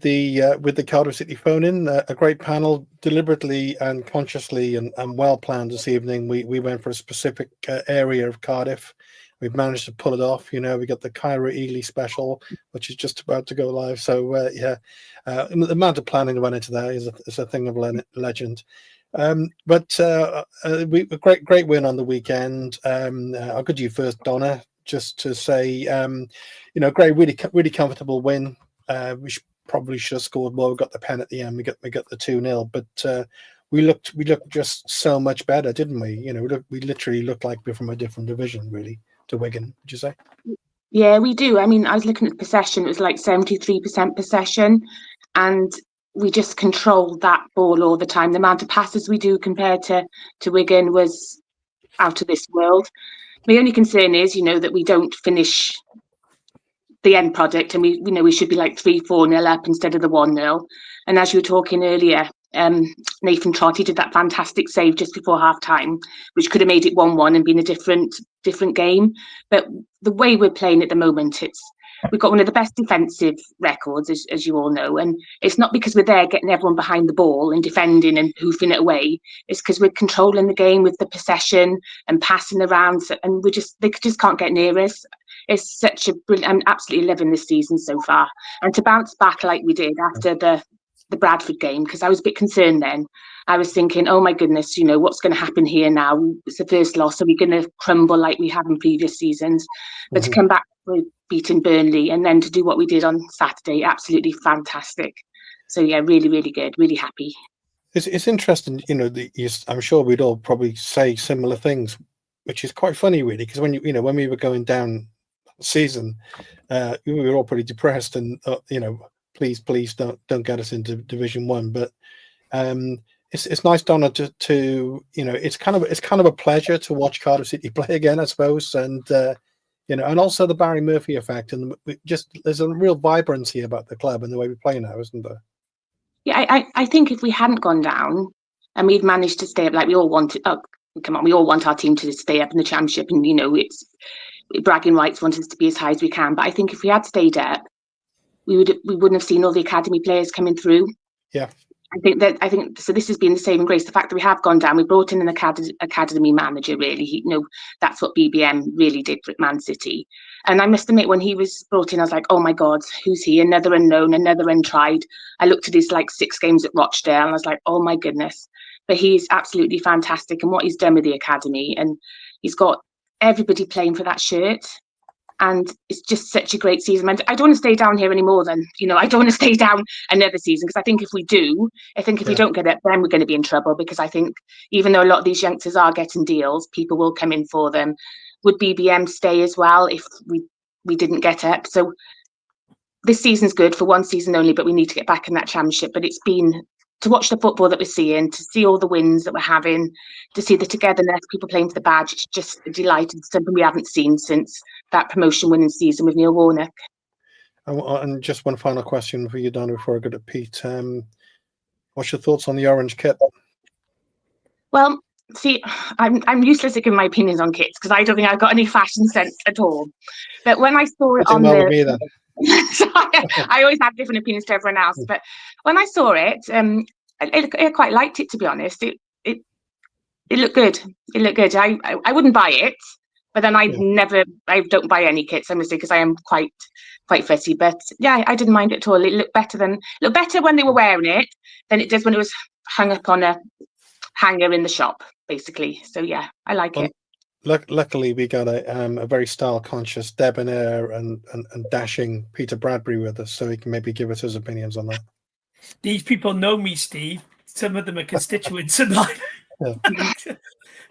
the Cardiff City phone-in. A great panel, deliberately and consciously and well planned this evening. We went for a specific area of Cardiff. We've managed to pull it off. We got the Cairo Ely special, which is just about to go live. So the amount of planning that went into that is a thing of legend. But great win on the weekend. I'll go to you first, Donna, just to say, great, really comfortable win. We probably should have scored more. We got the pen at the end. We got the 2-0, but we looked just so much better, didn't we? We literally looked like we're from a different division, really, to Wigan. Would you say? Yeah, we do. I mean, I was looking at possession. It was like 73% possession, and we just controlled that ball all the time. The amount of passes we do compared to Wigan was out of this world. My only concern is, that we don't finish the end product, and we should be like 3-4-0 up instead of the 1-0. And as you were talking earlier, Nathan Trott, he did that fantastic save just before half time, which could have made it 1-1 and been a different game. But the way we're playing at the moment, we've got one of the best defensive records, as you all know, and it's not because we're there getting everyone behind the ball and defending and hoofing it away. It's because we're controlling the game with the possession and passing around, and they just can't get near us. It's such a brilliant. I'm absolutely loving this season so far, and to bounce back like we did after the Bradford game, because I was a bit concerned then. I was thinking, oh my goodness, what's going to happen here now? It's the first loss. Are we going to crumble like we have in previous seasons? But to come back with beating Burnley and then to do what we did on Saturday, absolutely fantastic. So yeah, really, really good. Really happy. It's interesting, I'm sure we'd all probably say similar things, which is quite funny, really, because when when we were going down season, we were all pretty depressed and please don't get us into Division 1. But it's nice, Donna, to it's kind of a pleasure to watch Cardiff City play again, I suppose, and and also the Barry Murphy effect, and there's a real vibrancy about the club and the way we play now, isn't there? Yeah, I think if we hadn't gone down and we'd managed to stay up, like we all wanted, we all want our team to stay up in the Championship, and it's bragging rights, want us to be as high as we can. But I think if we had stayed up, we wouldn't have seen all the academy players coming through. Yeah, I think so. This has been the saving grace. The fact that we have gone down, we brought in an academy manager. Really, that's what BBM really did for Man City. And I must admit, when he was brought in, I was like, oh my God, who's he? Another unknown, another untried. I looked at his 6 games at Rochdale, and I was like, oh my goodness. But he's absolutely fantastic, and what he's done with the academy, and he's got everybody playing for that shirt. And it's just such a great season. I don't want to stay down here anymore than, I don't want to stay down another season, because I think if we don't get it, then we're going to be in trouble, because I think even though a lot of these youngsters are getting deals, people will come in for them. Would BBM stay as well if we didn't get up? So this season's good for one season only, but we need to get back in that Championship. But it's been, to watch the football that we're seeing, to see all the wins that we're having, to see the togetherness, people playing for the badge, it's just a delight. It's something we haven't seen since that promotion winning season with Neil Warnock. And just one final question for you, Donna, before I go to Pete. What's your thoughts on the orange kit? Well, see, I'm useless at giving my opinions on kits, because I don't think I've got any fashion sense at all. But when I saw it on the... So I always have different opinions to everyone else. But when I saw it, I quite liked it, to be honest. It looked good. It looked good. I wouldn't buy it, but then I don't buy any kits, I must say, because I am quite fussy. But yeah, I didn't mind it at all. It looked better when they were wearing it than it does when it was hung up on a hanger in the shop, basically. So yeah, I like it. Luckily, we got a very style-conscious, debonair and dashing Peter Bradbury with us, so he can maybe give us his opinions on that. These people know me, Steve. Some of them are constituents of mine.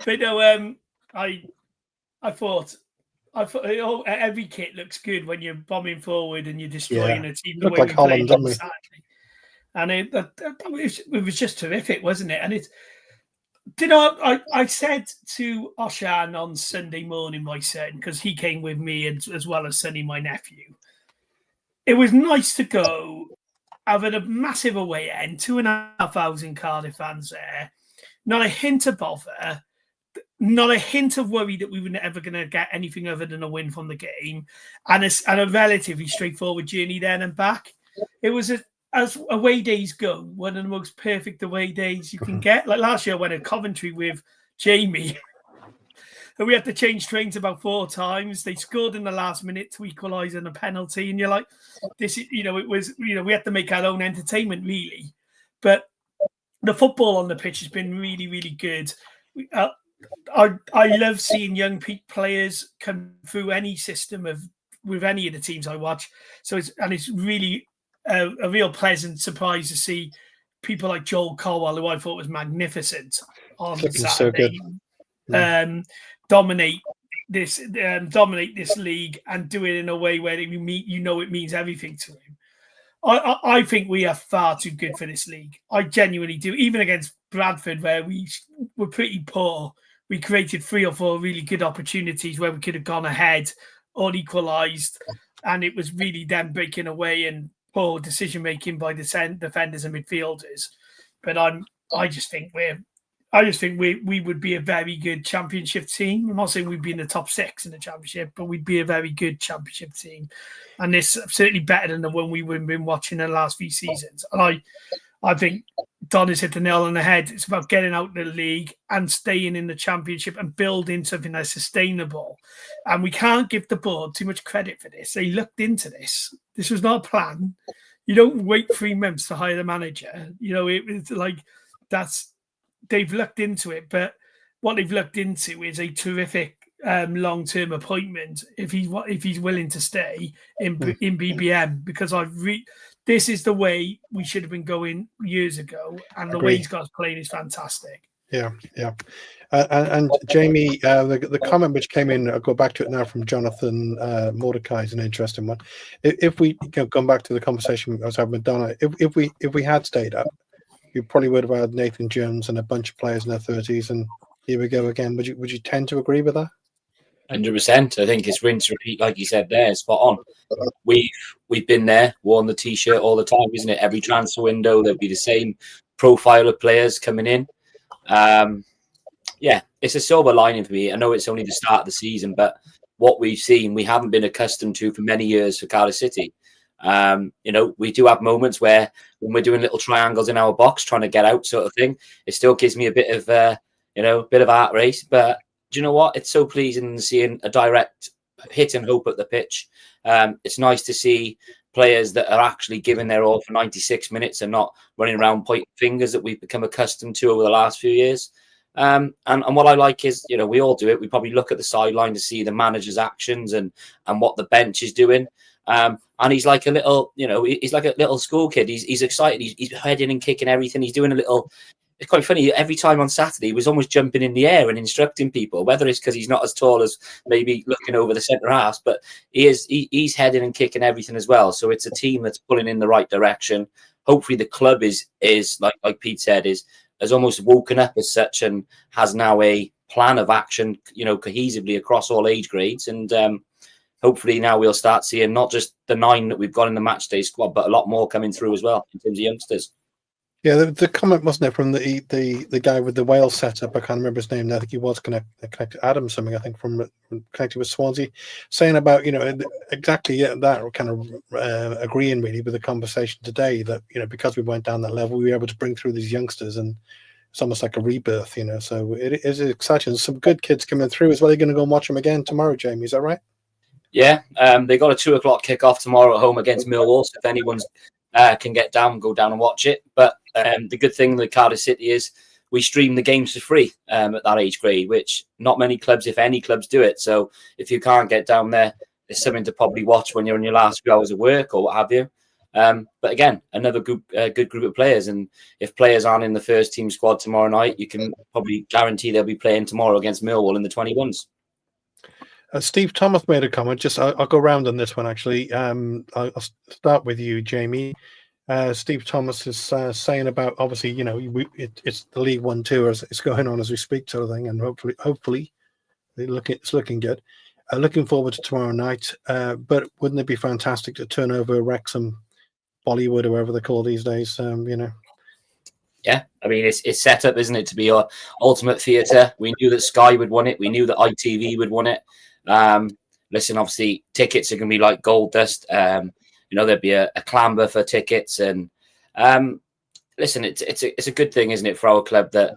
But no, I thought every kit looks good when you're bombing forward and you're destroying a team. Looked like Holland, didn't we? And it was just terrific, wasn't it? And it's... I said to Oshan on Sunday morning, my son, because he came with me as well as Sonny, my nephew. It was nice to go, having a massive away end, 2,500 Cardiff fans there, not a hint of bother, not a hint of worry that we were never going to get anything other than a win from the game, and a relatively straightforward journey there and back. It was as away days go, one of the most perfect away days you can get. Like last year, I went to Coventry with Jamie, and we had to change trains about 4 times. They scored in the last minute to equalise in a penalty, and you're like, this is, it was, we had to make our own entertainment really. But the football on the pitch has been really, really good. I love seeing young players come through any system with any of the teams I watch. So it's really a real pleasant surprise to see people like Joel Colwill, who I thought was magnificent on Saturday, dominate this league and do it in a way where it means everything to him. I think we are far too good for this league. I genuinely do. Even against Bradford, where we were pretty poor, we created 3 or 4 really good opportunities where we could have gone ahead or equalised, and it was really them breaking away and poor decision making by the defenders and midfielders. But I just think we would be a very good championship team. I'm not saying we'd be in the top 6 in the championship, but we'd be a very good championship team, and it's certainly better than the one we've been watching in the last few seasons. And I think Don has hit the nail on the head. It's about getting out of the league and staying in the championship and building something that's sustainable. And we can't give the board too much credit for this. They looked into this. This was not a plan. You don't wait 3 months to hire the manager. It's like they've looked into it. But what they've looked into is a terrific long-term appointment if he's willing to stay in BBM, because this is the way we should have been going years ago, and the way he's got us playing is fantastic. Yeah. And Jamie, the comment which came in, I'll go back to it now, from Jonathan Mordecai, is an interesting one. If we come back to the conversation I was having with Donna, if we had stayed up, you probably would have had Nathan Jones and a bunch of players in their 30s, and here we go again. Would you tend to agree with that? 100%. I think it's rinse repeat, like you said there. Spot on. We've been there, worn the t-shirt all the time, isn't it? Every transfer window there'll be the same profile of players coming in. It's a silver lining for me. I know it's only the start of the season, but what we've seen, we haven't been accustomed to for many years for Cardiff City. We do have moments where when we're doing little triangles in our box trying to get out, sort of thing, it still gives me a bit of heart race. But do you know what? It's so pleasing seeing a direct hit and hope at the pitch. It's nice to see players that are actually giving their all for 96 minutes and not running around pointing fingers that we've become accustomed to over the last few years. And what I like is, we all do it. We probably look at the sideline to see the manager's actions and what the bench is doing. And he's like a little, he's like a little school kid. He's excited. He's heading and kicking everything. He's doing a little. It's quite funny. Every time on Saturday, he was almost jumping in the air and instructing people, whether it's because he's not as tall as maybe looking over the centre half, but he's heading and kicking everything as well. So it's a team that's pulling in the right direction. Hopefully the club is like Pete said, has almost woken up as such and has now a plan of action, cohesively across all age grades. And hopefully now we'll start seeing not just the 9 that we've got in the matchday squad, but a lot more coming through as well in terms of youngsters. Yeah, the comment, wasn't it, from the guy with the Wales setup? I can't remember his name now. I think he was connected to Adam something, I think, from connected with Swansea, saying about, exactly that, kind of agreeing really with the conversation today, that, because we went down that level, we were able to bring through these youngsters, and it's almost like a rebirth, so it is exciting. Some good kids coming through as well. You're going to go and watch them again tomorrow, Jamie, is that right? Yeah, they got a 2:00 kickoff tomorrow at home against Millwall, so if anyone's can get down, go down and watch it. But the good thing with Cardiff City is we stream the games for free at that age grade, which not many clubs, if any clubs, do it. So if you can't get down there, it's something to probably watch when you're in your last few hours of work or what have you. But again, another good group of players. And if players aren't in the first team squad tomorrow night, you can probably guarantee they'll be playing tomorrow against Millwall in the 21s. Steve Thomas made a comment. I'll go round on this one, actually. I'll start with you, Jamie. Steve Thomas is saying about, obviously, it's the League 1 tour as it's going on as we speak, sort of thing, and hopefully it's looking good. Looking forward to tomorrow night. But wouldn't it be fantastic to turn over Wrexham, Bollywood, or whatever they're called these days? Yeah, I mean, it's set up, isn't it, to be our ultimate theatre. We knew that Sky would win it. We knew that ITV would win it. Listen, obviously, tickets are going to be like gold dust. There'd be a clamber for tickets, and Listen, it's a good thing, isn't it, for our club that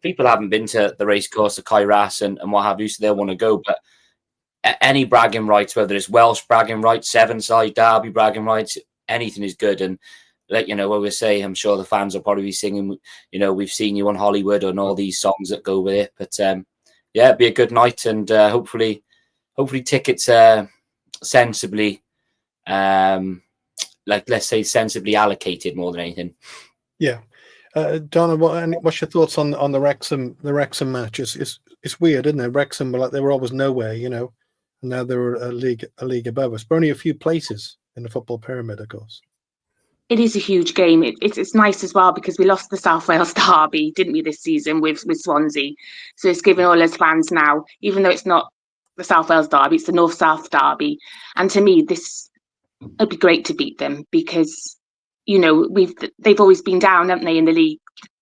people haven't been to the racecourse of Kairas and what have you, so they'll want to go. But any bragging rights, whether it's Welsh bragging rights, Seven-side Derby bragging rights, anything is good. And what we say, I'm sure the fans will probably be singing, we've seen you on Hollywood and all these songs that go with it. But it'd be a good night, and hopefully tickets are sensibly, let's say sensibly allocated more than anything. Yeah. Donna, what's your thoughts on the Wrexham match? It's weird, isn't it? Wrexham they were always nowhere, and now they're a league above us, but only a few places in the football pyramid, of course. It is a huge game. It's nice as well because we lost the South Wales Derby, didn't we, this season with Swansea? So it's given all us fans now, even though it's not the South Wales Derby, it's the North-South Derby. And to me, it'd be great to beat them because, they've always been down, haven't they, in the league?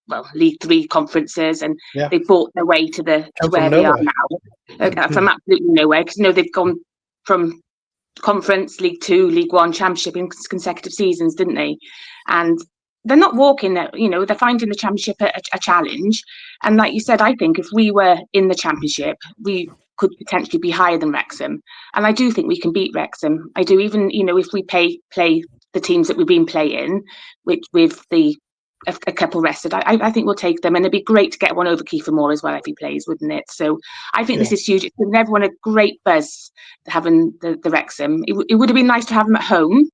Well, League 3 conferences, and they bought their way to where they are now. From absolutely nowhere, because they've gone from Conference, League 2, League 1, Championship in consecutive seasons, didn't they? And they're not walking it. They're finding the Championship a challenge. And like you said, I think if we were in the Championship, we could potentially be higher than Wrexham. And I do think we can beat Wrexham. I do, even if we play the teams that we've been playing, with a couple rested, I think we'll take them, and it'd be great to get one over Kiefer Moore as well if he plays, wouldn't it? So I think this is huge. It's given everyone a great buzz having the Wrexham. It would have been nice to have them at home,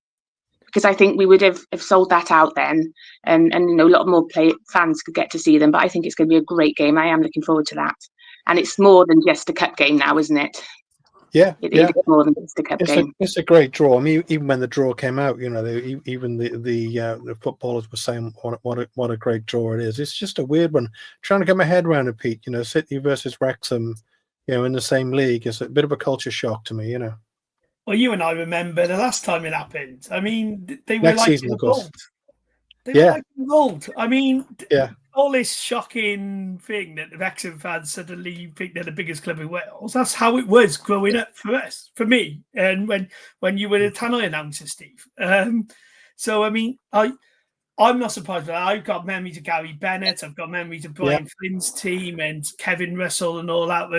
because I think we would have sold that out then, and a lot more fans could get to see them. But I think it's going to be a great game. I am looking forward to that, and it's more than just a cup game now, isn't it? Yeah, it is more than just a cup game. It's a great draw. I mean, even when the draw came out, even the footballers were saying what a great draw it is. It's just a weird one. Trying to get my head around it, Pete. City versus Wrexham, in the same league is a bit of a culture shock to me. Well, you and I remember the last time it happened. I mean, they were next like season, of course. They were like involved. I mean, yeah. All this shocking thing that the Wrexham fans suddenly think they're the biggest club in Wales. That's how it was growing up for me, and when you were the Tannoy announcer, Steve. So I mean, I'm not surprised by that. I've got memories of Gary Bennett. I've got memories of Brian Flynn's team and Kevin Russell and all that.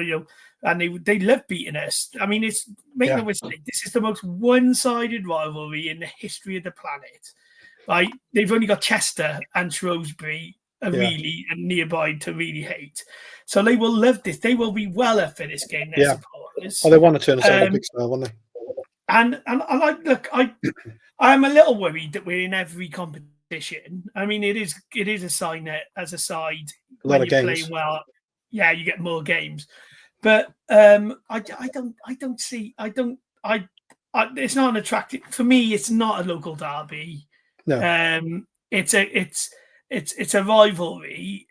And they love beating us. I mean, make no mistake, this is the most one-sided rivalry in the history of the planet. Like, they've only got Chester and Shrewsbury really and nearby to really hate. So they will love this. They will be well up for this game, their supporters. Oh, they want to turn us into a big star, won't they? And I am a little worried that we're in every competition. I mean, it is a sign that as a side, when you're playing well, you get more games. But it's not an attractive for me. It's not a local derby. No. It's a rivalry.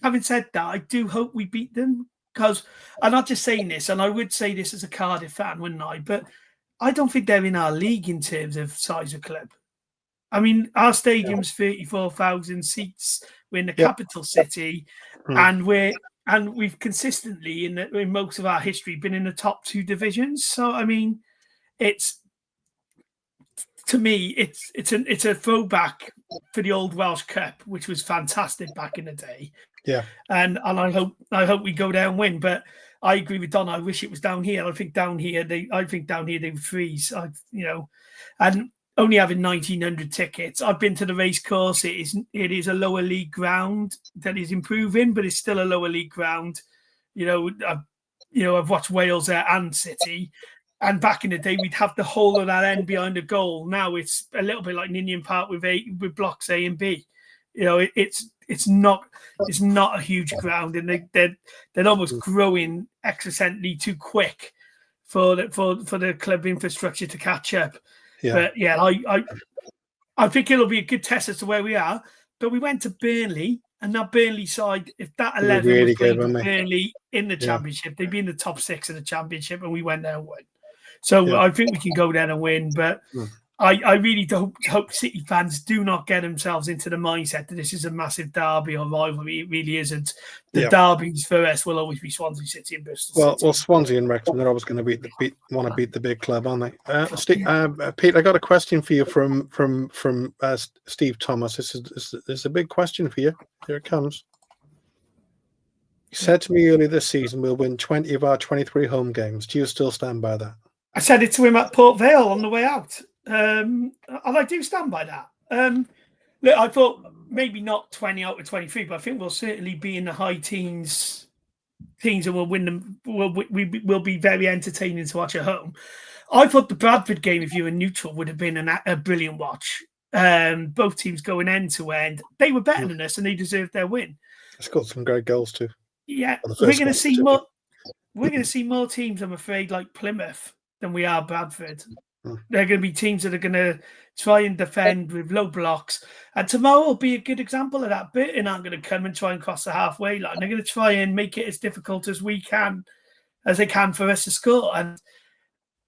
Having said that, I do hope we beat them, because I'm not just saying this, and I would say this as a Cardiff fan, wouldn't I? But I don't think they're in our league in terms of size of club. I mean, our stadium's 34,000 seats. We're in the capital city, and we've consistently in most of our history been in the top 2 divisions. So I mean, to me, it's a throwback for the old Welsh Cup, which was fantastic back in the day. Yeah, and I hope we go down and win. But I agree with Don. I wish it was down here. I think down here they would freeze. And only having 1,900 tickets. I've been to the race course. It is a lower league ground that is improving, but it's still a lower league ground. I've watched Wales and City. And back in the day, we'd have the whole of that end behind the goal. Now it's a little bit like Ninian Park with blocks A and B. It's not a huge ground, and they're almost growing excessively too quick for the club infrastructure to catch up. Yeah. But I think it'll be a good test as to where we are. But we went to Burnley, and that Burnley side, if that 11 really was playing good, Burnley in the Championship, they'd be in the top 6 of the Championship, and we went there and won. So I think we can go there and win, but I really don't hope City fans do not get themselves into the mindset that this is a massive derby or rivalry. It really isn't. The derbies for us will always be Swansea City and Bristol City. Well, Swansea and Wrexham, they're always going to want to beat the big club, aren't they? Pete, I got a question for you from Steve Thomas. This is a big question for you. Here it comes. He said to me earlier this season, we'll win 20 of our 23 home games. Do you still stand by that? I said it to him at Port Vale on the way out. And I do stand by that. Look, I thought maybe not 20 out of 23, but I think we'll certainly be in the high teens, and we'll win them. We'll be very entertaining to watch at home. I thought the Bradford game, if you were neutral, would have been a brilliant watch. Both teams going end to end. They were better than us, and they deserved their win. It's got some great goals too. Yeah, we're going to see more. We're going to see more teams, I'm afraid, like Plymouth than we are Bradford. They're going to be teams that are going to try and defend with low blocks. And tomorrow will be a good example of that. Burton aren't going to come and try and cross the halfway line. They're going to try and make it as difficult as they can for us to score. And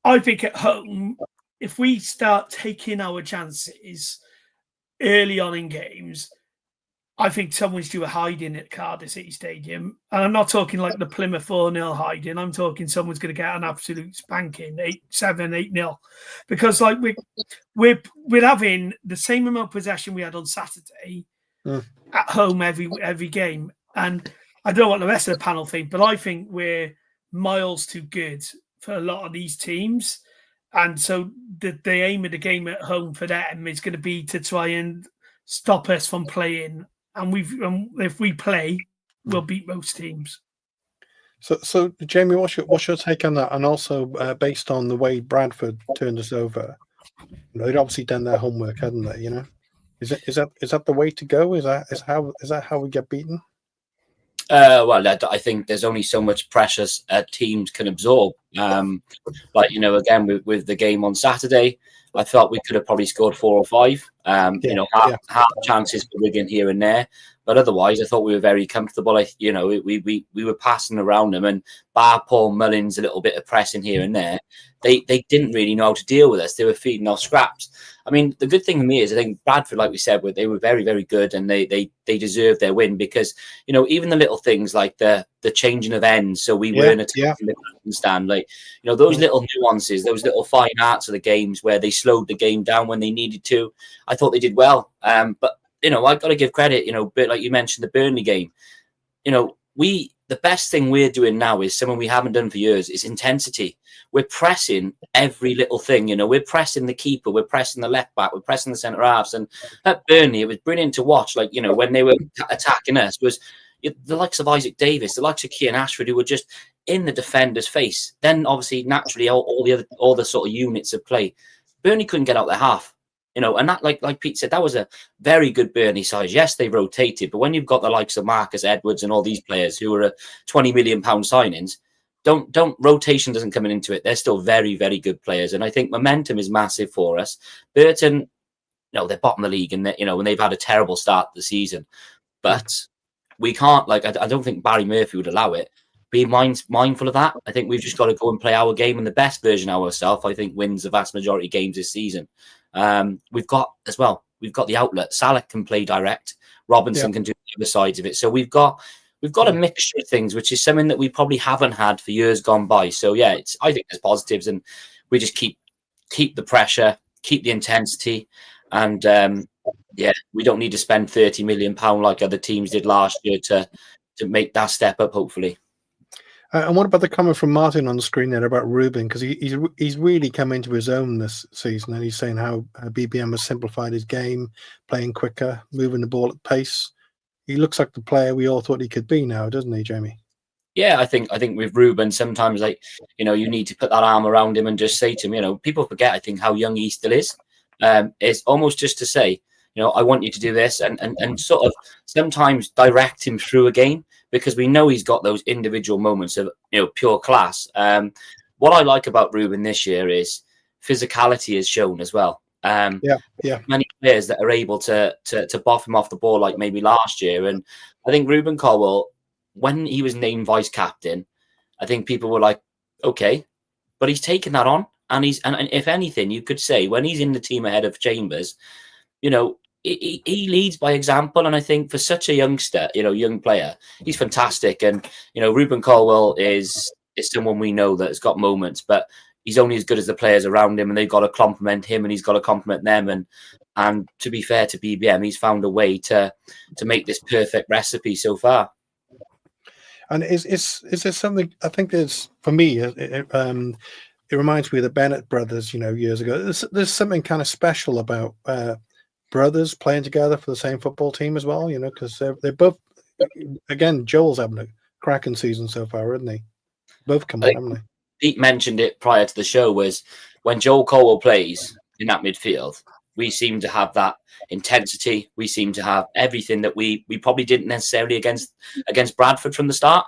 I think at home, if we start taking our chances early on in games, I think someone's due a hiding at Cardiff City Stadium. And I'm not talking like the Plymouth 4-0 hiding. I'm talking someone's going to get an absolute spanking, 8-7, 8-0. Because like we're having the same amount of possession we had on Saturday at home every game. And I don't know what the rest of the panel think, but I think we're miles too good for a lot of these teams. And so the aim of the game at home for them is going to be to try and stop us from playing. And if we play, we'll beat most teams. So Jamie, what's your take on that? And also based on the way Bradford turned us over, they'd obviously done their homework, hadn't they? You know, is that the way to go? Is that how we get beaten? Well, I think there's only so much pressure teams can absorb. But again, with the game on Saturday, I thought we could have probably scored 4 or 5. Half chances for Wigan here and there, but otherwise, I thought we were very comfortable. We were passing around them, and bar Paul Mullins a little bit of pressing here and there. They didn't really know how to deal with us. They were feeding off scraps. I mean, the good thing for me is I think Bradford, like we said, they were very, very good, and they deserved their win because even the little things like the changing of ends, so we weren't attacking the stand, like those little nuances, those little fine arts of the games where they slowed the game down when they needed to. I thought they did well, but I got to give credit. But like you mentioned, the Burnley game, the best thing we're doing now is something we haven't done for years is intensity. We're pressing every little thing. We're pressing the keeper, we're pressing the left back, we're pressing the centre halves. And at Burnley, it was brilliant to watch. Like, when they were attacking us, was the likes of Isaac Davis, the likes of Kean Ashford, who were just in the defender's face. Then obviously, naturally, all the sort of units of play. Burnley couldn't get out their half. And that, like Pete said, that was a very good Burnley side. Yes, they rotated, but when you've got the likes of Marcus Edwards and all these players who are £20 million signings, rotation doesn't come into it. They're still very, very good players, and I think momentum is massive for us. Burton, they're bottom of the league, and and they've had a terrible start to the season, but we can't. I don't think Barry Murphy would allow it. Be mindful of that. I think we've just got to go and play our game, and the best version of ourselves, I think, wins the vast majority of games this season. We've got the outlet. Salah can play direct. Robinson can do the other sides of it. So we've got a mixture of things, which is something that we probably haven't had for years gone by. So yeah, I think there's positives, and we just keep the pressure, keep the intensity, and we don't need to spend £30 million like other teams did last year to make that step up, hopefully. And what about the comment from Martin on the screen there about Ruben? Because he's really come into his own this season, and he's saying how BBM has simplified his game, playing quicker, moving the ball at pace. He looks like the player we all thought he could be now, doesn't he, Jamie? Yeah, I think with Ruben, sometimes you need to put that arm around him and just say to him, people forget, I think, how young he still is. It's almost just to say, I want you to do this, and sort of sometimes direct him through a game, because we know he's got those individual moments of pure class. What I like about Ruben this year is physicality is shown as well. Many players that are able to boff him off the ball like maybe last year, and I think Ruben Colwill, when he was named vice captain, I think people were like, okay, but he's taken that on. and if anything, you could say when he's in the team ahead of Chambers, you know, he leads by example. And I think for such a youngster, you know, young player, he's fantastic. And, you know, Ruben Colwill is someone we know that has got moments, but he's only as good as the players around him, and they've got to compliment him and he's got to compliment them. And to be fair to BBM, he's found a way to make this perfect recipe so far. And is there something, I think there's, for me, it reminds me of the Bennett brothers, you know, years ago. There's something kind of special about brothers playing together for the same football team as well, you know, because they're both, again, Joel's having a cracking season so far, isn't he? Both come on, haven't they? Pete mentioned it prior to the show, was when Joel Colwill plays in that midfield, we seem to have that intensity. We seem to have everything that we probably didn't necessarily against Bradford from the start.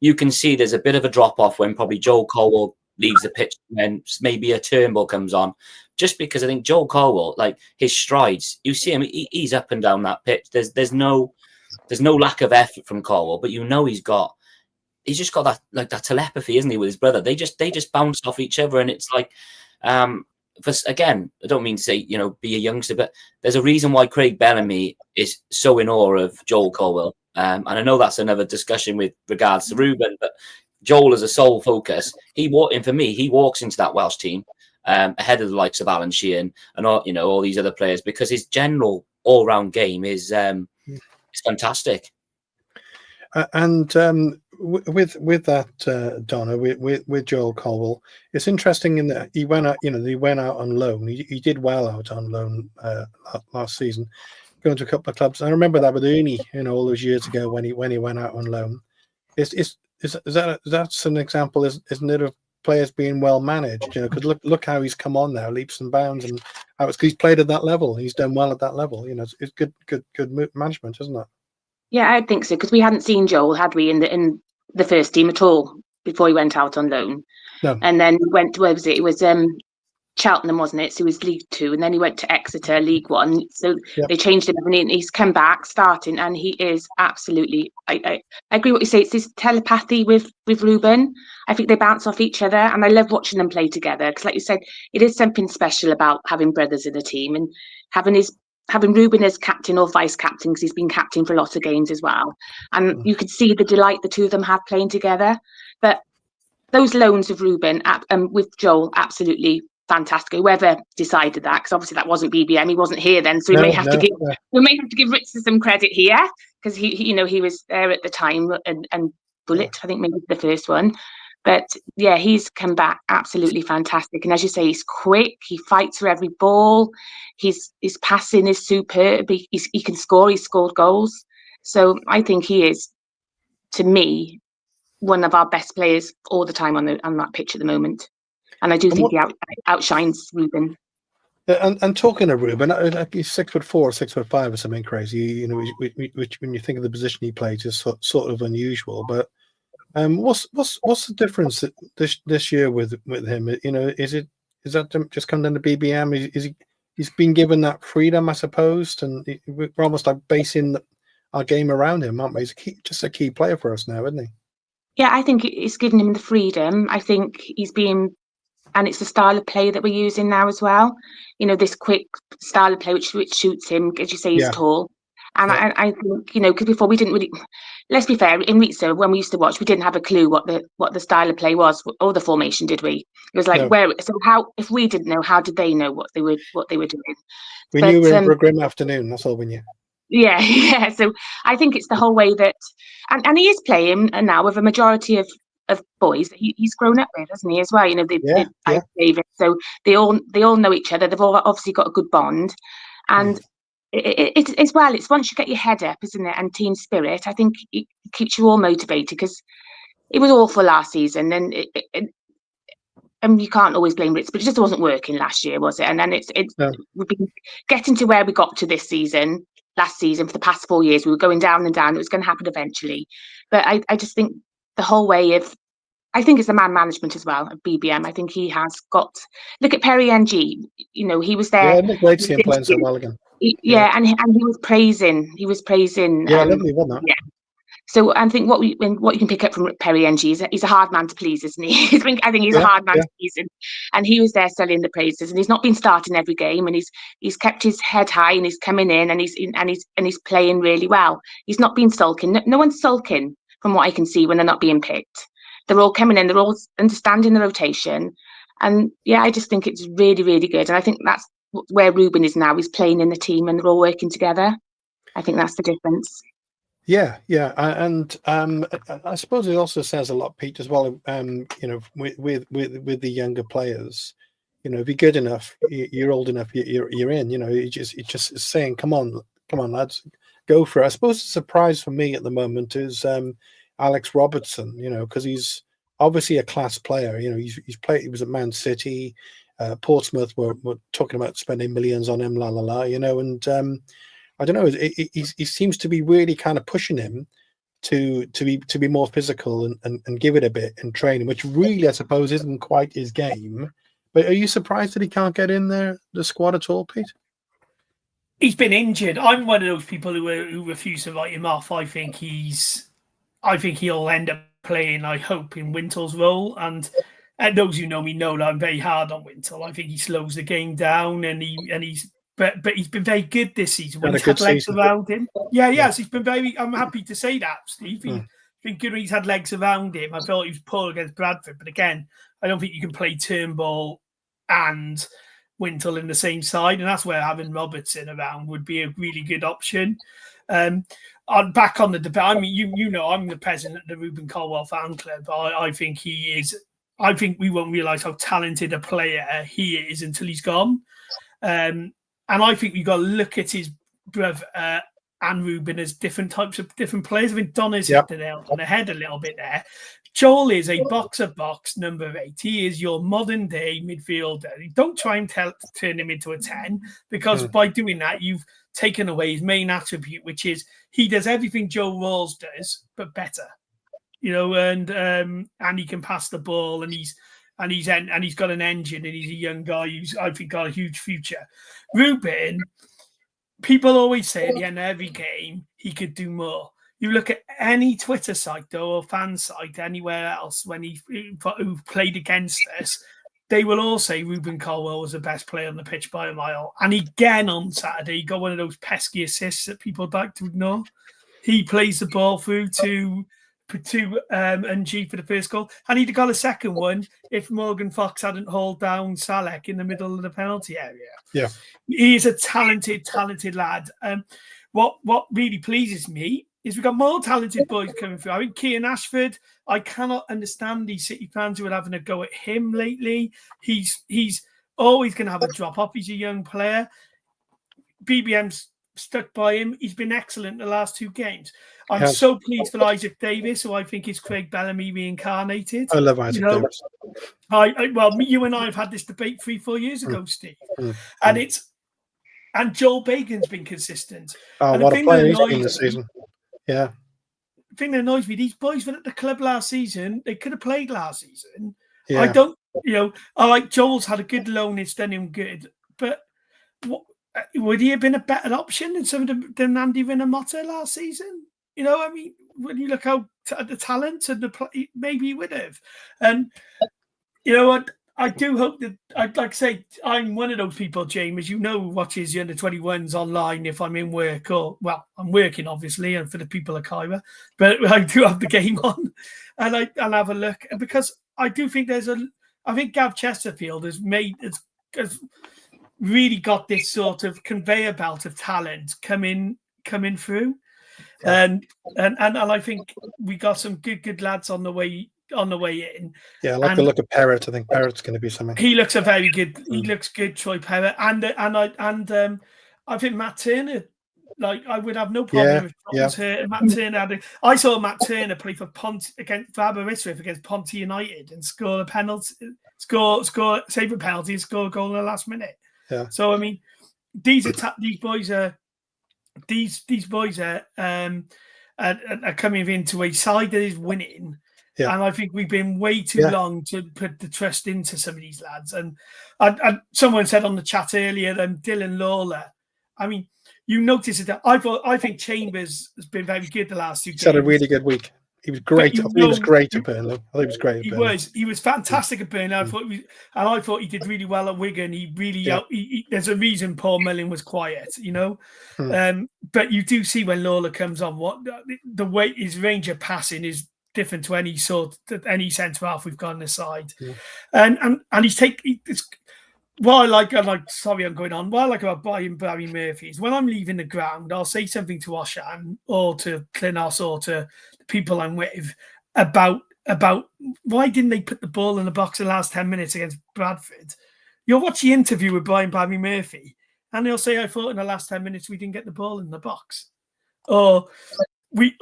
You can see there's a bit of a drop off when probably Joel Colwill leaves the pitch, when maybe a Turnbull comes on, just because I think Joel Colwill, like his strides, you see him, he's up and down that pitch. There's no lack of effort from Colwill, but you know he's just got that, like, that telepathy, isn't he, with his brother? They just bounce off each other, and it's like, again, I don't mean to say, you know, be a youngster, but there's a reason why Craig Bellamy is so in awe of Joel Colwill. And I know that's another discussion with regards to Ruben, but Joel as a sole focus, he walks into that Welsh team ahead of the likes of Alan Sheehan and all these other players, because his general all-round game is fantastic. And with that, Donna, with Joel Colwill, it's interesting in that he went out on loan. He did well out on loan last season, going to a couple of clubs. I remember that with Ernie, you know, all those years ago when he went out on loan. Is that's an example, isn't it, of players being well managed? You know, because look how he's come on now, leaps and bounds, and how he's played at that level. He's done well at that level. You know, it's good management, isn't it? Yeah, I think so, because we hadn't seen Joel, had we, in the first team at all before he went out on loan. No. And then went to, where was it? It was Cheltenham, wasn't it? So he was League 2, and then he went to Exeter, League 1. So they changed him, and he's come back starting, and he is absolutely. I agree what you say. It's this telepathy with Ruben. I think they bounce off each other, and I love watching them play together, because, like you said, it is something special about having brothers in the team, and having Ruben as captain or vice captain, because he's been captain for a lot of games as well. And you could see the delight the two of them have playing together. But those loans of Ruben with Joel, absolutely fantastic. Whoever decided that, because obviously that wasn't BBM, he wasn't here then, so we may have to give Richard some credit here, because he was there at the time, and Bullet, I think, maybe the first one. But yeah, he's come back absolutely fantastic. And as you say, he's quick. He fights for every ball. His passing is superb. He can score. He's scored goals. So I think he is, to me, one of our best players all the time on that pitch at the moment. And I do think he outshines Ruben. And talking of Ruben, like he's 6'4", 6'5", or something crazy. You know, which when you think of the position he plays, is sort of unusual. But what's the difference this year with him? You know, is that just come down to BBM? He's been given that freedom, I suppose, and we're almost like basing our game around him, aren't we? He's just a key player for us now, isn't he? Yeah, I think it's given him the freedom. I think he's being, and it's the style of play that we're using now as well. You know, this quick style of play which suits him, as you say, he's tall. And I think, you know, because before we didn't really, let's be fair, in Wrexham, when we used to watch, we didn't have a clue what the style of play was, or the formation, did we? It was like, if we didn't know, how did they know what they were doing? We knew we were in for a grim afternoon, that's all we knew. Yeah. So I think it's the whole way that, and he is playing now with a majority of boys that he's grown up with, hasn't he, as well? You know, David. So they all know each other. They've all obviously got a good bond, and it as well. It's once you get your head up, isn't it, and team spirit. I think it keeps you all motivated, because it was awful last season, and you can't always blame Ritz, but it just wasn't working last year, was it? And then we've been getting to where we got to this season. Last season, for the past 4 years, we were going down and down. It was going to happen eventually. But I just think the whole way of, I think it's the man management as well of BBM. I think he has got, look at Perry NG, you know, he was there. Yeah, great to see him playing so well again. And he was praising. Yeah, lovely, wasn't that? Yeah. So I think what you can pick up from Perry Ng is he's a hard man to please, isn't he? I think he's a hard man to please, and he was there selling the praises, and he's not been starting every game, and he's kept his head high, and he's coming in, and he's playing really well. He's not been sulking. No one's sulking from what I can see when they're not being picked. They're all coming in. They're all understanding the rotation, and yeah, I just think it's really, really good, and I think that's where Ruben is now. He's playing in the team, and they're all working together. I think that's the difference. Yeah, and I suppose it also says a lot, Pete, as well. You know, with the younger players, you know, if you're good enough, you're old enough, you're in. You know, it's just saying, come on, lads, go for it. I suppose the surprise for me at the moment is Alex Robertson. You know, because he's obviously a class player. You know, he's played. He was at Man City, Portsmouth. Were talking about spending millions on him. You know, and. I don't know. He seems to be really kind of pushing him to be more physical and give it a bit in training, which really, I suppose, isn't quite his game. But are you surprised that he can't get in the squad at all, Pete? He's been injured. I'm one of those people who refuse to write him off. I think he'll end up playing, I hope, in Wintel's role. And those who know me know that I'm very hard on Wintel. I think he slows the game down, and he's. But he's been very good this season when he's had legs around him. Yeah, yes, he's been very. I'm happy to say that, Steve. He's been good when he's had legs around him. I felt he was poor against Bradford, but again, I don't think you can play Turnbull and Wintel in the same side, and that's where having Robertson around would be a really good option. Back on the debate. I mean, you know, I'm the president of the Ruben Colwill fan club. I think he is. I think we won't realise how talented a player he is until he's gone. And I think we've got to look at his brother and Ruben as different types of different players. I think Donna's hit the nail on the head a little bit there. Joel is a box number 8. He is your modern day midfielder. Don't try and turn him into a 10, because by doing that, you've taken away his main attribute, which is he does everything Joe Rawls does, but better. You know, and he can pass the ball, and he's got an engine, and he's a young guy who's, I think, got a huge future. Ruben, people always say at the end of every game he could do more. You look at any Twitter site though, or fan site anywhere else who played against us, they will all say Ruben Colwill was the best player on the pitch by a mile. And again on Saturday, he got one of those pesky assists that people like to ignore. He plays the ball through to Ng for the first goal, and he'd have got a second one if Morgan Fox hadn't hauled down Salek in the middle of the penalty area. Yeah, he is a talented lad. What really pleases me is we've got more talented boys coming through. I think Kean Ashford. I cannot understand these City fans who are having a go at him lately. He's always going to have a drop off. He's a young player. BBM's stuck by him. He's been excellent the last 2 games. I'm so pleased for Isaac Davis, who I think is Craig Bellamy reincarnated. I love Isaac Davis. Well, you and I have had this debate 3-4 years ago, Steve, and Joel Bacon's been consistent. Oh, and what a player he's been this season! Yeah. The thing that annoys me, these boys were at the club last season. They could have played last season. Yeah. I don't, I like Joel's had a good loan. It's done him good, but would he have been a better option than Andy Rinomhota last season? You know, I mean, when you look at the talent and the play, maybe he would have. And, you know what? I do hope that, I'd like to say, I'm one of those people, James, as you know, who watches the under-21s online if I'm in work I'm working, obviously, and for the people of Cairo, but I do have the game on and I'll have a look. Because I do think I think Gav Chesterfield has really got this sort of conveyor belt of talent coming through. And I think we got some good lads on the way in. Yeah, I like the look of Parrott. I think Parrott's going to be something. He looks he looks good, Troy Parrott, and I think Matt Turner. Like, I would have no problem with Matt Turner. I saw Matt Turner play for against Aberystwyth against Ponty United and score a penalty, save a penalty, and score a goal in the last minute. Yeah. So I mean, these boys are coming into a side that is winning. Yeah. And I think we've been way too long to put the trust into some of these lads. And someone said on the chat earlier, Dylan Lawler. I mean, you notice that. I think Chambers has been very good the last 2 games. He's had a really good week. He was great. He was great at Burnley. I think he was great. He was fantastic at Burnley. I thought he did really well at Wigan. He really there's a reason Paul Mullin was quiet, you know. But you do see when Lawler comes on, what the way his range of passing is different to any centre half we've got on the side, and he's what I like. Sorry, I'm going on. What I like about Barry Murphy is when I'm leaving the ground, I'll say something to Oshan or to Klinos or to the people I'm with about why didn't they put the ball in the box in the last 10 minutes against Bradford. You'll watch the interview with Barry Murphy, and they'll say, "I thought in the last 10 minutes we didn't get the ball in the box," or we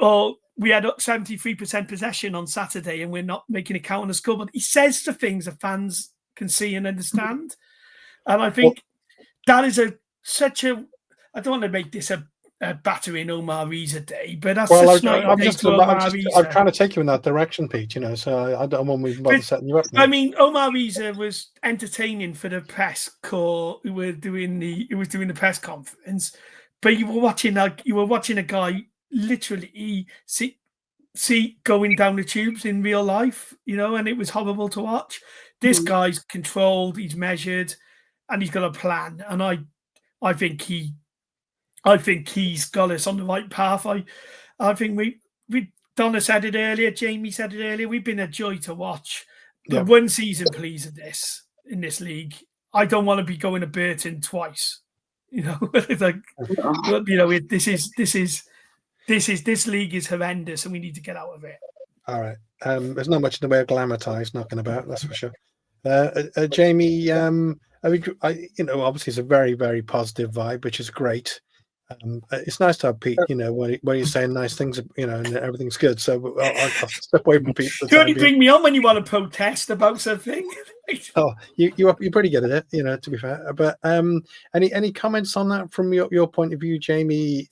had 73% possession on Saturday and we're not making a count on the scoreboard. He says the things that fans can see and understand. And I think that is I don't want to make this a battering Omar Reza day, but that's I'm trying to take you in that direction, Pete, you know, so I don't want to bother setting you up. I mean, Omar Reza was entertaining for the press corps who was doing the press conference, but you were watching a guy literally see going down the tubes in real life, you know, and it was horrible to watch. This guy's controlled, he's measured, and he's got a plan. And I think he's got us on the right path. I think Donna said it earlier, Jamie said it earlier. We've been a joy to watch. But one season, please, in this league. I don't want to be going to Burton twice. You know, like, you know, this league is horrendous, and we need to get out of it. All right. There's not much in the way of glamour ties knocking about, that's for sure. Jamie, obviously it's a very, very positive vibe, which is great. It's nice to have Pete, you know, when you're saying nice things, you know, and everything's good. So I'll step away from Pete. You only bring me on when you want to protest about something. Oh, you're pretty good at it, you know, to be fair. But any comments on that from your point of view, Jamie,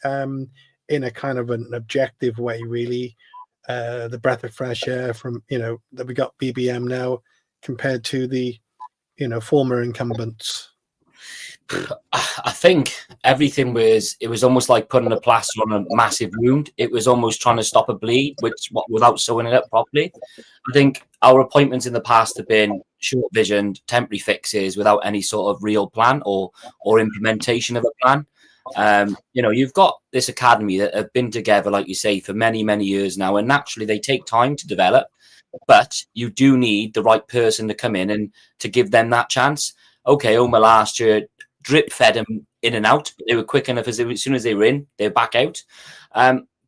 in a kind of an objective way, really? The breath of fresh air from, you know, that we got BBM now compared to the, you know, former incumbents. I think everything was almost like putting a plaster on a massive wound. It was almost trying to stop a bleed, without sewing it up properly. I think our appointments in the past have been short-visioned, temporary fixes without any sort of real plan or implementation of a plan. You know, you've got this academy that have been together, like you say, for many, many years now, and naturally they take time to develop, but you do need the right person to come in and to give them that chance. Okay, Omar last year drip fed them in and out, but they were quick enough as soon as they were in, they were back out.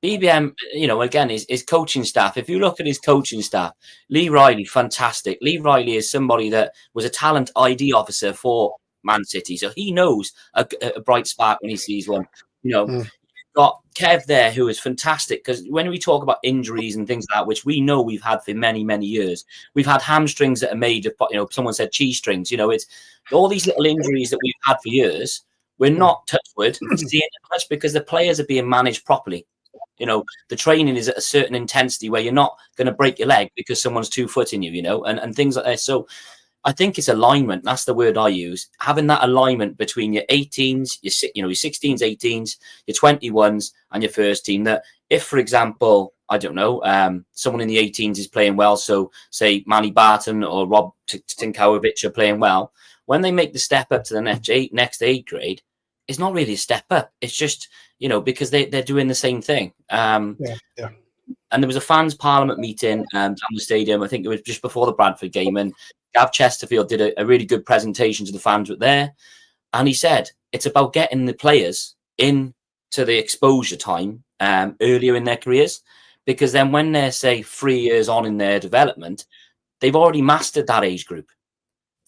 BBM, you know, again, his coaching staff, if you look at his coaching staff, Lee Riley, fantastic. Lee Riley is somebody that was a talent ID officer for Man City, so he knows a bright spark when he sees one. You know, you've got Kev there, who is fantastic, because when we talk about injuries and things like that, which we know we've had for many, many years, we've had hamstrings that are made of, you know, someone said cheese strings, you know, it's all these little injuries that we've had for years. We're not, touch wood, seeing it much because the players are being managed properly. You know, the training is at a certain intensity where you're not going to break your leg because someone's 2 foot in you, you know, and things like that. So I think it's alignment. That's the word I use. Having that alignment between your 18s, your 16s, 18s, your 21s, and your first team. That if, for example, I don't know, someone in the 18s is playing well, so say Manny Barton or Rob Tinkovic are playing well, when they make the step up to the next A grade, it's not really a step up. It's just, you know, because they're doing the same thing. And there was a fans parliament meeting down the stadium. I think it was just before the Bradford game, and Gav Chesterfield did a really good presentation to the fans with there. And he said, it's about getting the players into the exposure time earlier in their careers, because then when they're, say, 3 years on in their development, they've already mastered that age group.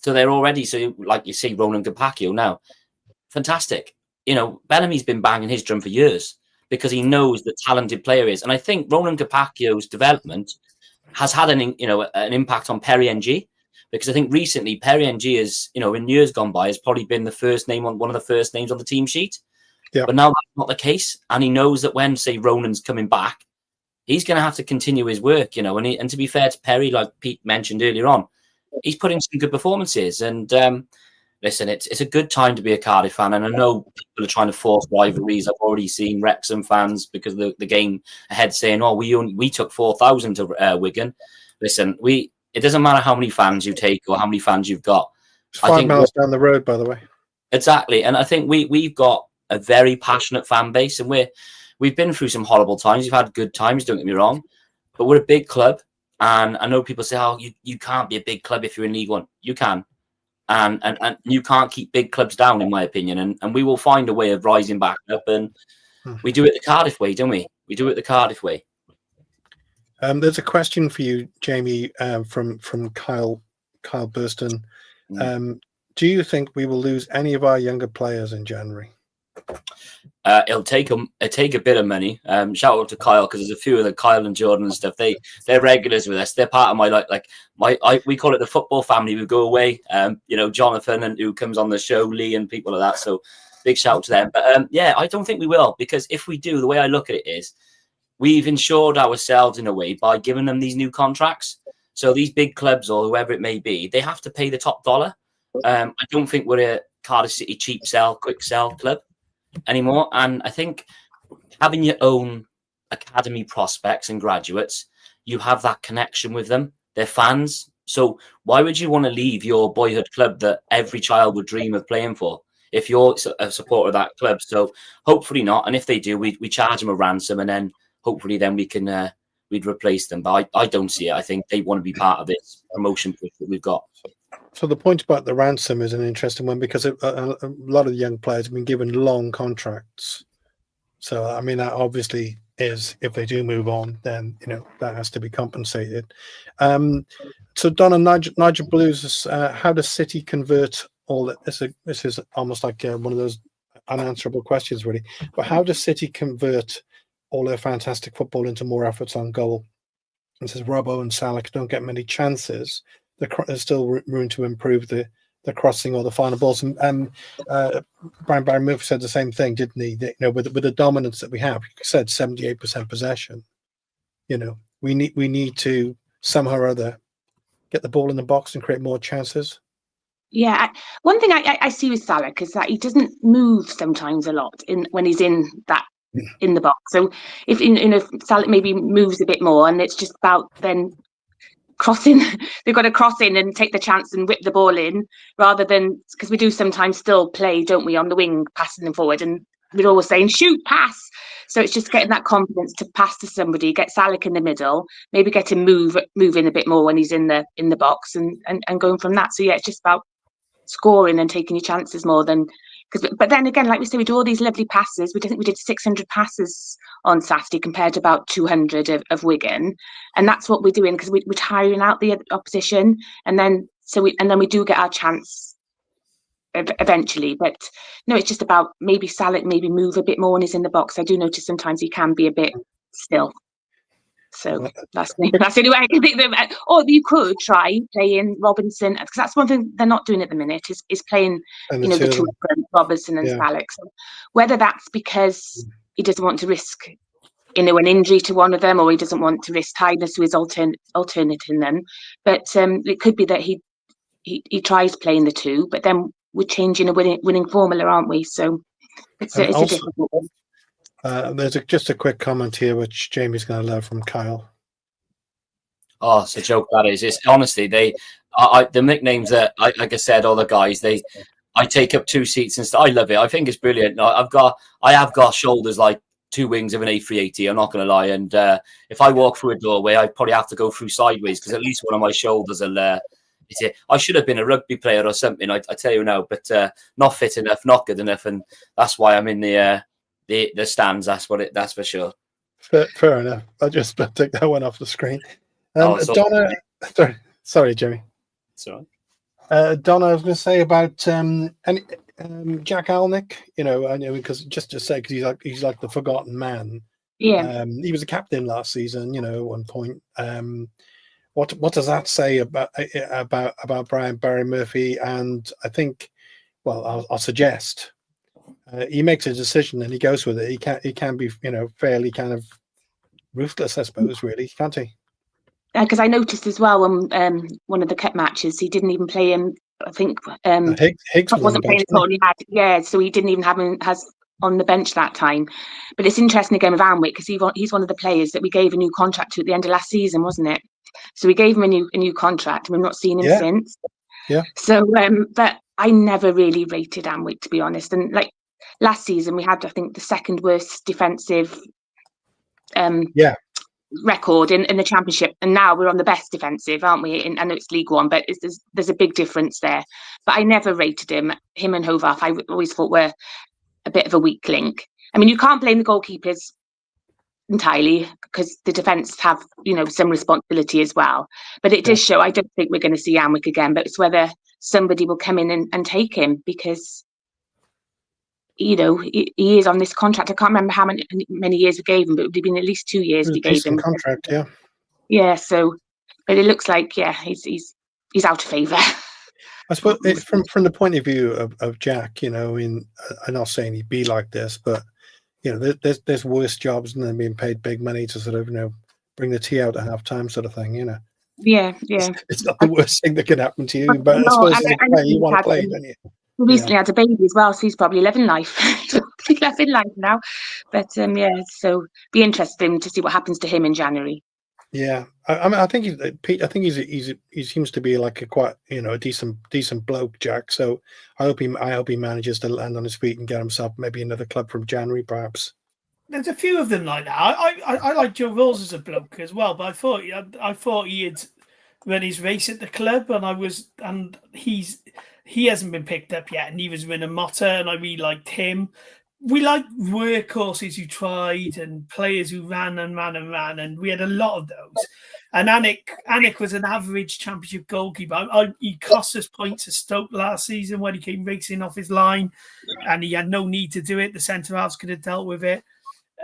So they're already, so like you see, Ronan Capaccio now, fantastic. You know, Bellamy's been banging his drum for years because he knows the talented player is. And I think Ronan Capaccio's development has had an impact on Perry NG, because I think recently Perry NG is, you know, in years gone by, has probably been the first name on one of the first names on the team sheet. Yeah. But now that's not the case. And he knows that when, say, Ronan's coming back, he's going to have to continue his work, you know. And to be fair to Perry, like Pete mentioned earlier on, he's put in some good performances. And listen, it's a good time to be a Cardiff fan, and I know people are trying to force rivalries. I've already seen Wrexham fans because the game ahead saying, "Oh, we took 4,000 to Wigan." Listen, it doesn't matter how many fans you take or how many fans you've got. It's 5 miles down the road, by the way. Exactly, and I think we've got a very passionate fan base, and we've been through some horrible times. We've had good times, don't get me wrong, but we're a big club, and I know people say, "Oh, you can't be a big club if you're in League One." You can. And you can't keep big clubs down, in my opinion. And we will find a way of rising back up. And we do it the Cardiff way, don't we? We do it the Cardiff way. There's a question for you, Jamie, from Kyle Burston. Do you think we will lose any of our younger players in January? It'll take a bit of money. Shout out to Kyle, because there's a few of the Kyle and Jordan and stuff. They're regulars with us. They're part of my we call it the football family. We go away. Jonathan and who comes on the show, Lee and people like that. So big shout out to them. But yeah, I don't think we will, because if we do, the way I look at it is we've insured ourselves in a way by giving them these new contracts. So these big clubs or whoever it may be, they have to pay the top dollar. I don't think we're a Cardiff City cheap sell, quick sell club anymore. And I think having your own academy prospects and graduates, you have that connection with them. They're fans. So why would you want to leave your boyhood club that every child would dream of playing for if you're a supporter of that club? So hopefully not. And if they do, we charge them a ransom, and then hopefully then we can we'd replace them. But I don't see it. I think they want to be part of this promotion push that we've got. So the point about the ransom is an interesting one, because a lot of the young players have been given long contracts. So, I mean, that obviously is, if they do move on, then, that has to be compensated. So, Donna, Nigel Blues, how does City convert all that? This is almost like one of those unanswerable questions, really. But how does City convert all their fantastic football into more efforts on goal? It says Robbo and Salah don't get many chances. There's still room to improve the crossing or the final balls. And Brian Barry Murphy said the same thing, didn't he? With the dominance that we have, he said 78% possession. We need to somehow or other get the ball in the box and create more chances. Yeah, one thing I see with Salah is that he doesn't move sometimes a lot when he's in the box. So if Salah maybe moves a bit more, and it's just about then crossing, they've got to cross in and take the chance and whip the ball in, rather than, because we do sometimes still play, don't we, on the wing, passing them forward, and we're always saying shoot, pass. So it's just getting that confidence to pass to somebody, get Salah in the middle, maybe get him moving a bit more when he's in the box, and going from that. So yeah, it's just about scoring and taking your chances more than. But then again, like we say, we do all these lovely passes. We think we did 600 passes on Saturday compared to about 200 of Wigan, and that's what we're doing, because we're tiring out the opposition, and then we do get our chance eventually. But no, it's just about maybe Salah maybe move a bit more when he's in the box. I do notice sometimes he can be a bit still. So that's the only way I can think of it. Or you could try playing Robinson, because that's one thing they're not doing at the minute, is playing the two of them, Robertson and Salah. So whether that's because he doesn't want to risk an injury to one of them, or he doesn't want to risk tiredness to his alternating them, but it could be that he tries playing the two, but then we're changing a winning formula, aren't we? So it's a difficult one. There's just a quick comment here, which Jamie's going to love, from Kyle. Oh, it's a joke, that is. It's honestly, the nicknames that, like I said, all the guys, I take up 2 seats and stuff. I love it. I think it's brilliant. I have got shoulders like 2 wings of an A380. I'm not going to lie. And if I walk through a doorway, I probably have to go through sideways, because at least one of my shoulders will. I should have been a rugby player or something. I tell you now, but not fit enough, not good enough, and that's why I'm in the stands. That's for sure. Fair enough. I just take that one off the screen. Donna, sorry, Jimmy. Sorry. Donna, I was going to say about Jack Alnick. Because just to say, because he's like the forgotten man. Yeah. He was a captain last season. At one point. What does that say about Brian Barry Murphy? And I think, well, I'll suggest. He makes a decision and he goes with it. He can be, fairly kind of ruthless, I suppose, really, can't he? Because I noticed as well when one of the cup matches, he didn't even play him I think Higgs was on the wasn't playing bench, at all. So he didn't even have him on the bench that time. But it's interesting again with Anwick because he's one of the players that we gave a new contract to at the end of last season, wasn't it? So we gave him a new contract, and we've not seen him since. Yeah. So, but I never really rated Anwick, to be honest. And like last season, we had, I think, the second worst defensive record in the Championship, and now we're on the best defensive, aren't we? I know it's League One, but there's a big difference there. But I never rated him. Him and Hovarth, I always thought were a bit of a weak link. I mean, you can't blame the goalkeepers entirely because the defence have, some responsibility as well. But it does show. I don't think we're going to see Anwick again, but it's whether somebody will come in and take him because, he is on this contract. I can't remember how many years we gave him, but it would have been at least 2 years we gave him. Contract, yeah. Yeah, so, but it looks like, he's out of favour. I suppose it's from the point of view of Jack, I'm not saying he'd be like this, but there's worse jobs than being paid big money to sort of bring the tea out at half time sort of thing. Yeah. It's not the worst thing that can happen to you, but I suppose as a player, you want to play, don't you? He recently had a baby as well, so he's probably living life. He's living life now, but so be interesting to see what happens to him in January. Yeah, I think Pete. I think he seems to be like a quite a decent bloke, Jack. So I hope he manages to land on his feet and get himself maybe another club from January, perhaps. There's a few of them like that. I like Joe Rolls as a bloke as well, but I thought he had run his race at the club, and he hasn't been picked up yet, and neither has been a Motta, and I really liked him. We like workhorses who tried and players who ran, and we had a lot of those. And Anik was an average Championship goalkeeper. He cost us points at Stoke last season when he came racing off his line, and he had no need to do it. The centre halves could have dealt with it.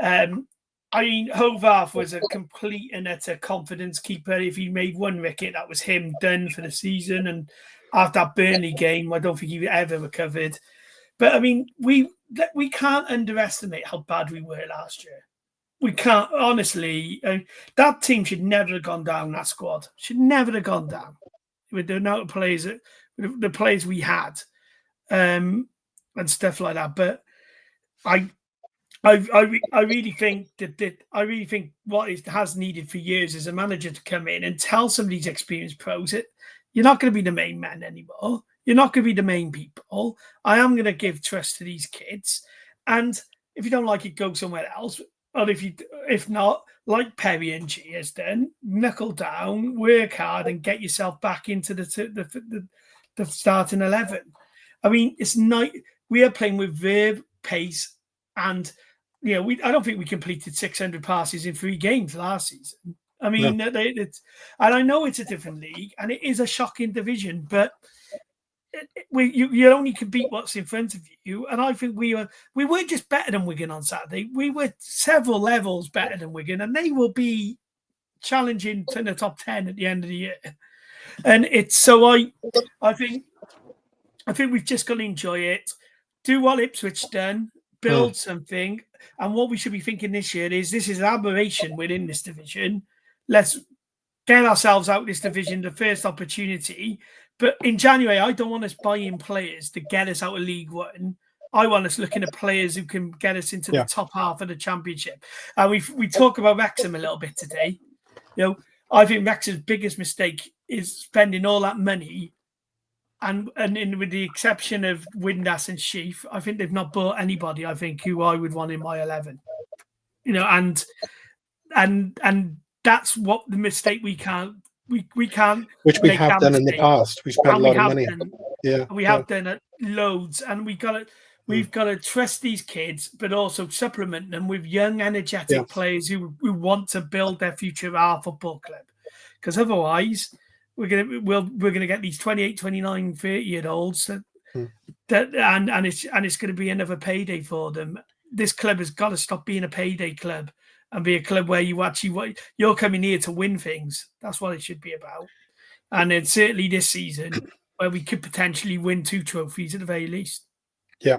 Hovarth was a complete and utter confidence keeper. If he made one wicket, that was him done for the season. And after that Burnley game, I don't think he ever recovered. But we can't underestimate how bad we were last year. We can't, honestly. That team should never have gone down. That squad should never have gone down with the amount of players, the players we had, and stuff like that. But I really think that what it has needed for years is a manager to come in and tell some of these experienced pros that you're not going to be the main man anymore. You're not going to be the main people. I am going to give trust to these kids. And if you don't like it, go somewhere else. Or if not, like Perry and G has done, knuckle down, work hard, and get yourself back into the starting 11. It's not. We are playing with verve, pace, and I don't think we completed 600 passes in 3 games last season. No. And I know it's a different league, and it is a shocking division, but you only can beat what's in front of you. And I think we weren't just better than Wigan on Saturday. We were several levels better than Wigan, and they will be challenging to the top 10 at the end of the year. And it's so I think we've just got to enjoy it, do what Ipswich done, build something. And what we should be thinking this year is this is an aberration within this division. Let's get ourselves out of this division, the first opportunity. But in January, I don't want us buying players to get us out of League One. I want us looking at players who can get us into the top half of the Championship. And we talk about Wrexham a little bit today. I think Wrexham's biggest mistake is spending all that money. And with the exception of Windass and Sheaf, I think they've not bought anybody, I think, who I would want in my 11. And that's what the mistake we can't. We can't, which we have done in the past. We spent a lot of money. We have done it loads, and we've got to trust these kids, but also supplement them with young, energetic players who want to build their future at our football club. Because otherwise, we're gonna get these 28, 29, 30-year-olds and it's going to be another payday for them. This club has got to stop being a payday club and be a club where you're coming here to win things. That's what it should be about. And it's certainly this season where we could potentially win 2 trophies at the very least. Yeah,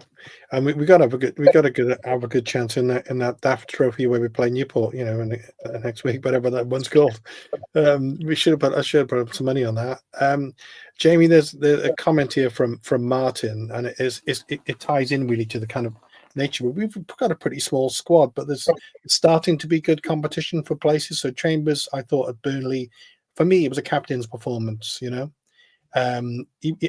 and we got to have a good chance in that Daft Trophy where we play Newport, next week, whatever that one's called. I should have put up some money on that. Jamie, there's a comment here from Martin, and it ties in really to the kind of nature. We've got a pretty small squad, but it's starting to be good competition for places. So Chambers, I thought at Burnley, for me, it was a captain's performance. I'm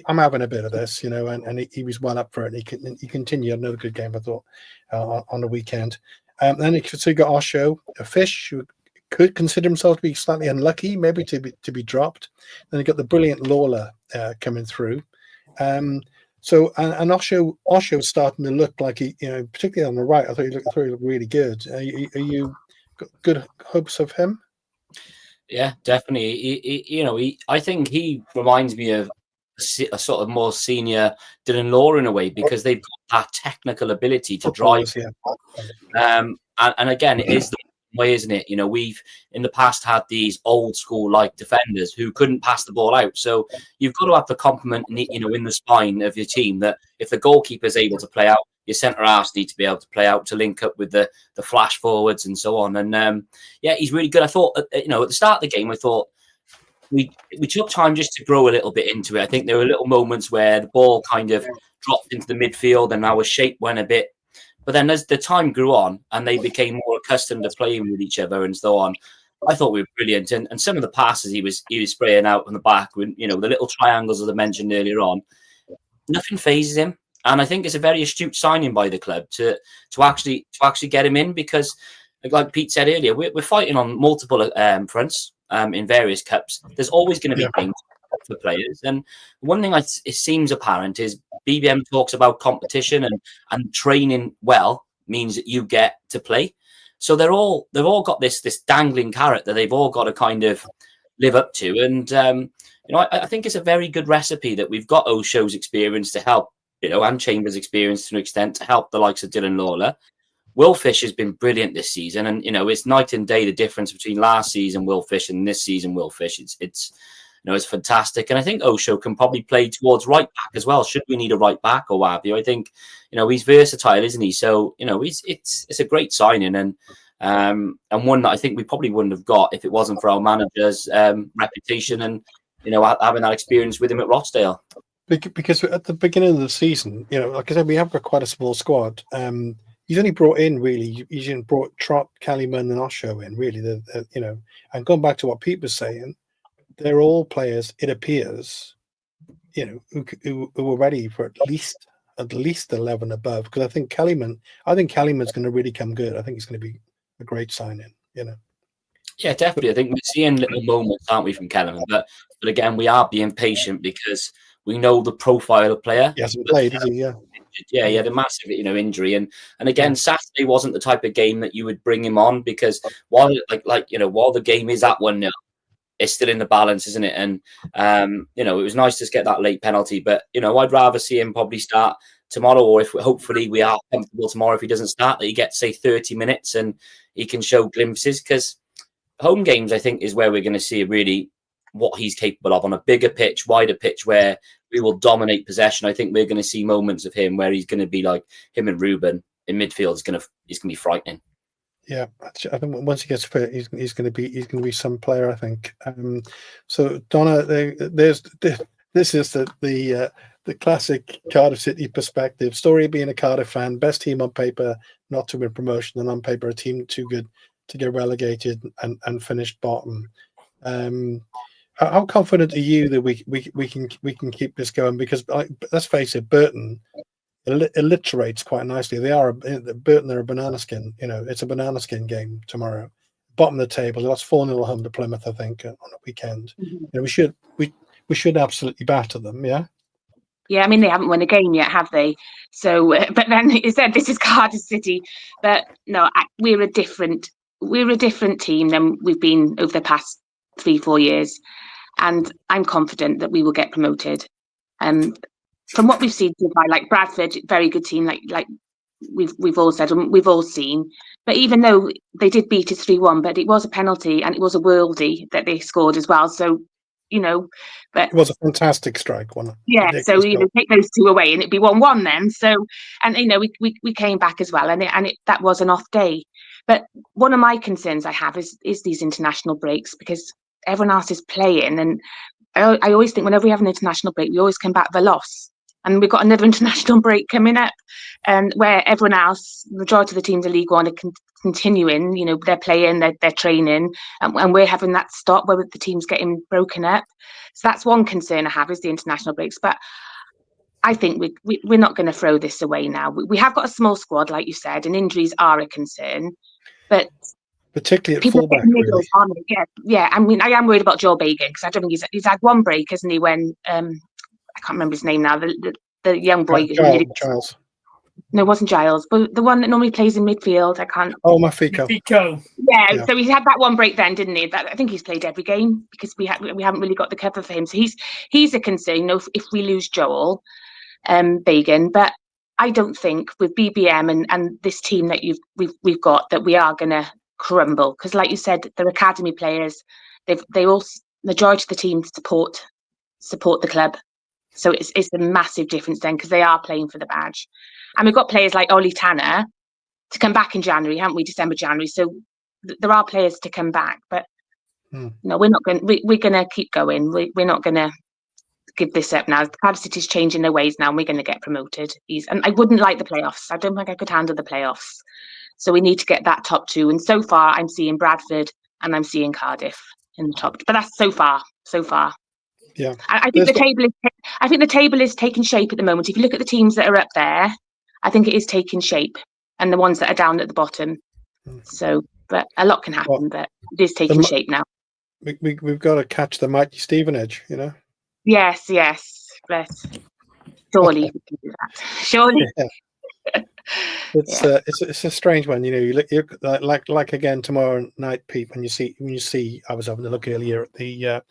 having a bit of this, and he was well up for it. And he continued another good game, I thought, on the weekend. Then you got Osho, a Fish, who could consider himself to be slightly unlucky, maybe to be dropped. Then you got the brilliant Lawler coming through. So Osho's starting to look like he, particularly on the right. I thought he looked really good. Are you got good hopes of him? Yeah, definitely. I think he reminds me of a sort of more senior Dylan Law in a way, because they've got that technical ability to drive. Yeah. And again, it is the way, isn't it? We've in the past had these old school like defenders who couldn't pass the ball out. So you've got to have the complement, in the spine of your team, that if the goalkeeper is able to play out, your centre halves need to be able to play out to link up with the flash forwards and so on. And he's really good. I thought, at the start of the game, I thought we took time just to grow a little bit into it. I think there were little moments where the ball kind of dropped into the midfield and our shape went a bit. But then as the time grew on and they became more accustomed to playing with each other and so on, I thought we were brilliant. And some of the passes he was spraying out on the back, when the little triangles that I mentioned earlier on, nothing phases him. And I think it's a very astute signing by the club to actually get him in, because, like Pete said earlier, we're fighting on multiple fronts in various cups. There's always going to be games for players. And one thing it seems apparent is BBM talks about competition and training well means that you get to play. So they've all got this dangling carrot that they've all got to kind of live up to. And I think it's a very good recipe that we've got Osho's experience to help, and Chambers' experience to an extent to help the likes of Dylan Lawler. Will Fish has been brilliant this season, and it's night and day the difference between last season Will Fish and this season Will Fish. It's fantastic, and I think Osho can probably play towards right back as well. Should we need a right back or what have you? I think he's versatile, isn't he? So it's a great signing, and one that I think we probably wouldn't have got if it wasn't for our manager's reputation and having that experience with him at Rochdale. Because at the beginning of the season, like I said, we have got quite a small squad. He's only brought in he's brought Trott, Kellyman, and Osho in really. And going back to what Pete was saying, they're all players, it appears, who are ready for at least 11 above. Because I think Kellyman's going to really come good. I think he's going to be a great signing. Yeah, definitely. I think we're seeing little moments, aren't we, from Kellyman? But again, we are being patient because we know the profile of player. He hasn't played, has he? Yeah. Yeah, he had a massive, injury, and again, Saturday wasn't the type of game that you would bring him on, because while the game is at 1-0, it's still in the balance, isn't it? And it was nice to get that late penalty, but I'd rather see him probably start tomorrow, or if hopefully we are comfortable tomorrow, if he doesn't start, that he gets say 30 minutes and he can show glimpses, because home games I think is where we're going to see really what he's capable of on a bigger pitch, wider pitch, where we will dominate possession. I think we're going to see moments of him where he's going to be like him and Ruben in midfield. He's going to be frightening. Yeah, I think once he gets fit, he's going to be some player, I think. So Donna, this is the classic Cardiff City perspective. Story being a Cardiff fan, best team on paper not to win promotion, and on paper a team too good to get relegated and finish bottom. How confident are you that we can keep this going? Because let's face it, Burton alliterates quite nicely. Burton are a banana skin. It's a banana skin game tomorrow. Bottom of the table. That's 4-0 home to Plymouth, I think, on a weekend. Mm-hmm. We should absolutely batter them. Yeah. Yeah, I mean, they haven't won a game yet, have they? So, but then you said this is Cardiff City, but no, we're a different team than we've been over the past 3-4 years, and I'm confident that we will get promoted. From what we've seen, like Bradford, very good team, like we've all said and we've all seen. But even though they did beat us 3-1, but it was a penalty and it was a worldie that they scored as well. So But It was a fantastic strike, one. yeah, so take those 2 away and it'd be 1-1 then. So, and we came back as well, and that was an off day. But one of my concerns I have is these international breaks, because everyone else is playing, and I always think whenever we have an international break, we always come back with a loss. And we've got another international break coming up, and where everyone else, majority of the teams in League One, are continuing. They're playing, they're training, and we're having that stop where the team's getting broken up. So that's one concern I have, is the international breaks. But I think we're not going to throw this away now. We have got a small squad, like you said, and injuries are a concern. But particularly at fullback, really. Yeah. I mean, I am worried about Joel Bagan, because I don't think he's had one break, hasn't he? When I can't remember his name now. The young boy. Giles. No, it wasn't Giles, but the one that normally plays in midfield. I can't. Oh, Mafiko. Yeah, so he had that one break then, didn't he? I think he's played every game, because we haven't really got the cover for him. So he's a concern. If we lose Joel Bagan, but I don't think with BBM and this team that we've got, that we are going to crumble, because like you said, they're academy players. They all, majority of the team support the club. So it's a massive difference then, because they are playing for the badge. And we've got players like Ollie Tanner to come back in January, haven't we? December, January. So there are players to come back, but no, we're not going. We're going to keep going. We're not going to give this up now. Cardiff City's changing their ways now, and we're going to get promoted. And I wouldn't like the playoffs. I don't think I could handle the playoffs. So we need to get that top 2. And so far, I'm seeing Bradford and I'm seeing Cardiff in the top. But that's so far. Yeah, I think the table is taking shape at the moment. If you look at the teams that are up there, I think it is taking shape, and the ones that are down at the bottom. So, but a lot can happen, but it is taking shape now. We've got to catch the mighty Stevenage, Yes, but surely we can do that. Surely. Yeah. It's a strange one, you look like again tomorrow night, Pete. When you see, I was having a look earlier at the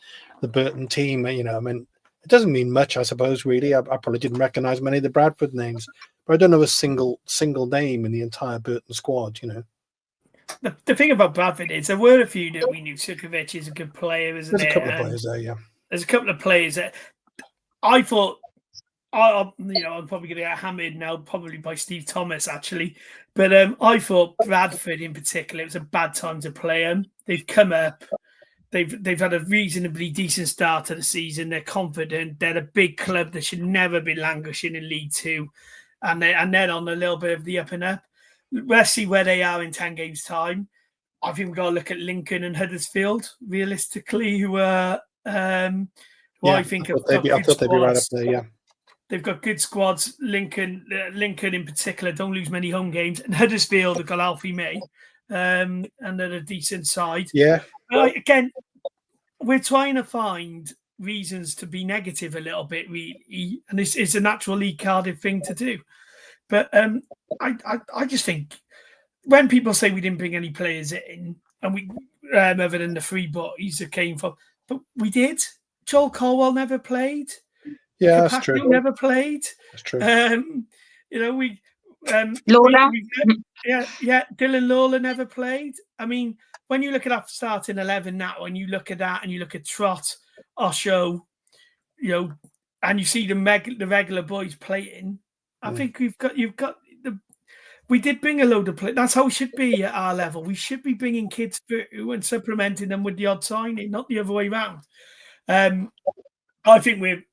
Burton team. I mean, it doesn't mean much, I suppose. Really, I probably didn't recognise many of the Bradford names, but I don't know a single name in the entire Burton squad. The thing about Bradford is there were a few that we knew. Sukovic is a good player, isn't There's a couple of players there, yeah. There's a couple of players that I thought. I'm probably going to get hammered now, probably by Steve Thomas, actually. But I thought Bradford in particular, it was a bad time to play them. They've come up. They've had a reasonably decent start to the season. They're confident. They're a big club that should never be languishing in League Two. And they're on a little bit of the up and up. Let's see where they are in 10 games' time. I think we've got to look at Lincoln and Huddersfield, realistically, who are I think I thought they'd be right up there, yeah. They've got good squads. Lincoln in particular don't lose many home games, and Huddersfield have got Alfie May, and they're a decent side. Yeah. Again, we're trying to find reasons to be negative a little bit, really, and it's a natural League Cardiff thing to do. But I just think when people say we didn't bring any players in, and we other than the 3 boys that came from, but we did. Joel Colwill never played. Yeah, that's true. Never played. That's true. We Lawler. Dylan Lawler never played. I mean, when you look at our starting 11 now, and you look at that, and you look at Trott, Osho, and you see the regular boys playing, I think we did bring a load of players. That's how it should be at our level. We should be bringing kids through and supplementing them with the odd signing, not the other way around. I think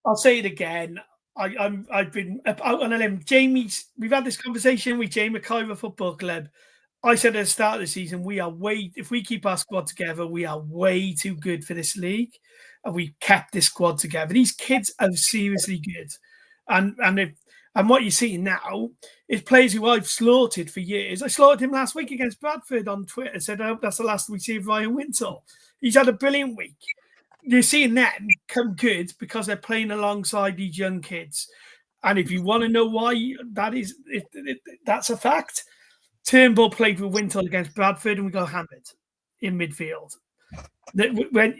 I'll say it again. I've been out on a limb. We've had this conversation with Jamie McIver Football Club. I said at the start of the season, if we keep our squad together, we are way too good for this league. And we kept this squad together. These kids are seriously good. And what you're seeing now is players who I've slaughtered for years. I slaughtered him last week against Bradford on Twitter. Said, I hope that's the last we see of Ryan Wintle. He's had a brilliant week. You're seeing them come good because they're playing alongside these young kids. And if you want to know why that is, that's a fact. Turnbull played with Wintle against Bradford and we got hammered in midfield. When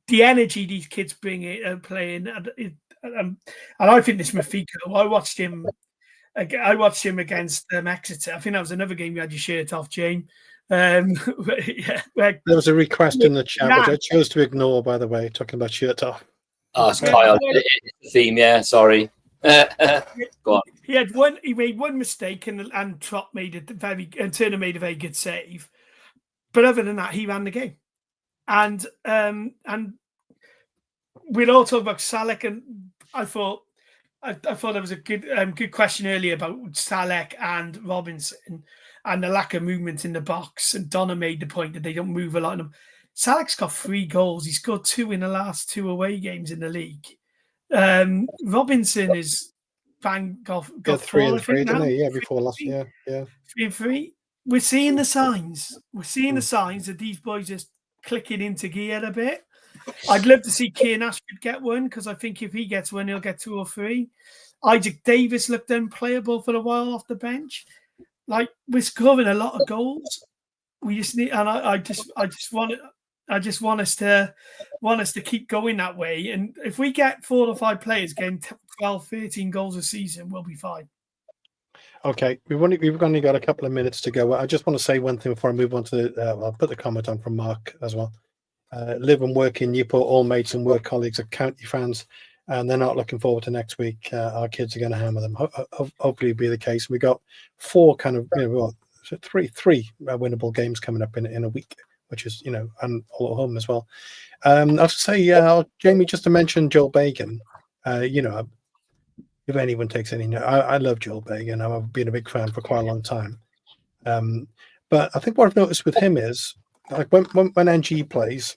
the energy these kids bring in playing, and I think this Mafiko. I watched him against Exeter. I think that was another game you had your shirt off, James. Yeah, There was a request in the chat, which I chose to ignore, by the way, talking about shirt off. Oh, it's Kyle. It's the theme, yeah. Sorry. Go on. He made one mistake, and Trott made and Turner made a very good save. But other than that, he ran the game, and we'd all talk about Salek, and I thought there was a good question earlier about Salek and Robinson and the lack of movement in the box. And Donna made the point that they don't move a lot. Salek's got 3 goals. He scored 2 in the last 2 away games in the league. Robinson is got 3 4, and 3, didn't he? Yeah, 3 before last year. Yeah. 3 and 3. We're seeing the signs. We're seeing the signs that these boys just clicking into gear a bit. I'd love to see Kieran Ashford get one, because I think if he gets one, he'll get 2 or 3. Isaac Davis looked unplayable for a while off the bench. Like, we're scoring a lot of goals. We just need, and I just want us to keep going that way. And if we get 4 or 5 players getting 12, 13 goals a season, we'll be fine. Okay, we've only got a couple of minutes to go. I just want to say one thing before I move on to I'll put the comment on from Mark as well. Live and work in Newport, all mates and work colleagues are county fans, and they're not looking forward to next week. Our kids are going to hammer them. Hopefully, it'll be the case. We got 4 kind of, three winnable games coming up in a week, which is, and all at home as well. I'll say, Jamie, just to mention Joel Bagan. If anyone takes any note, I love Joel Bagan. I've been a big fan for quite a long time. But I think what I've noticed with him is, like when NG plays,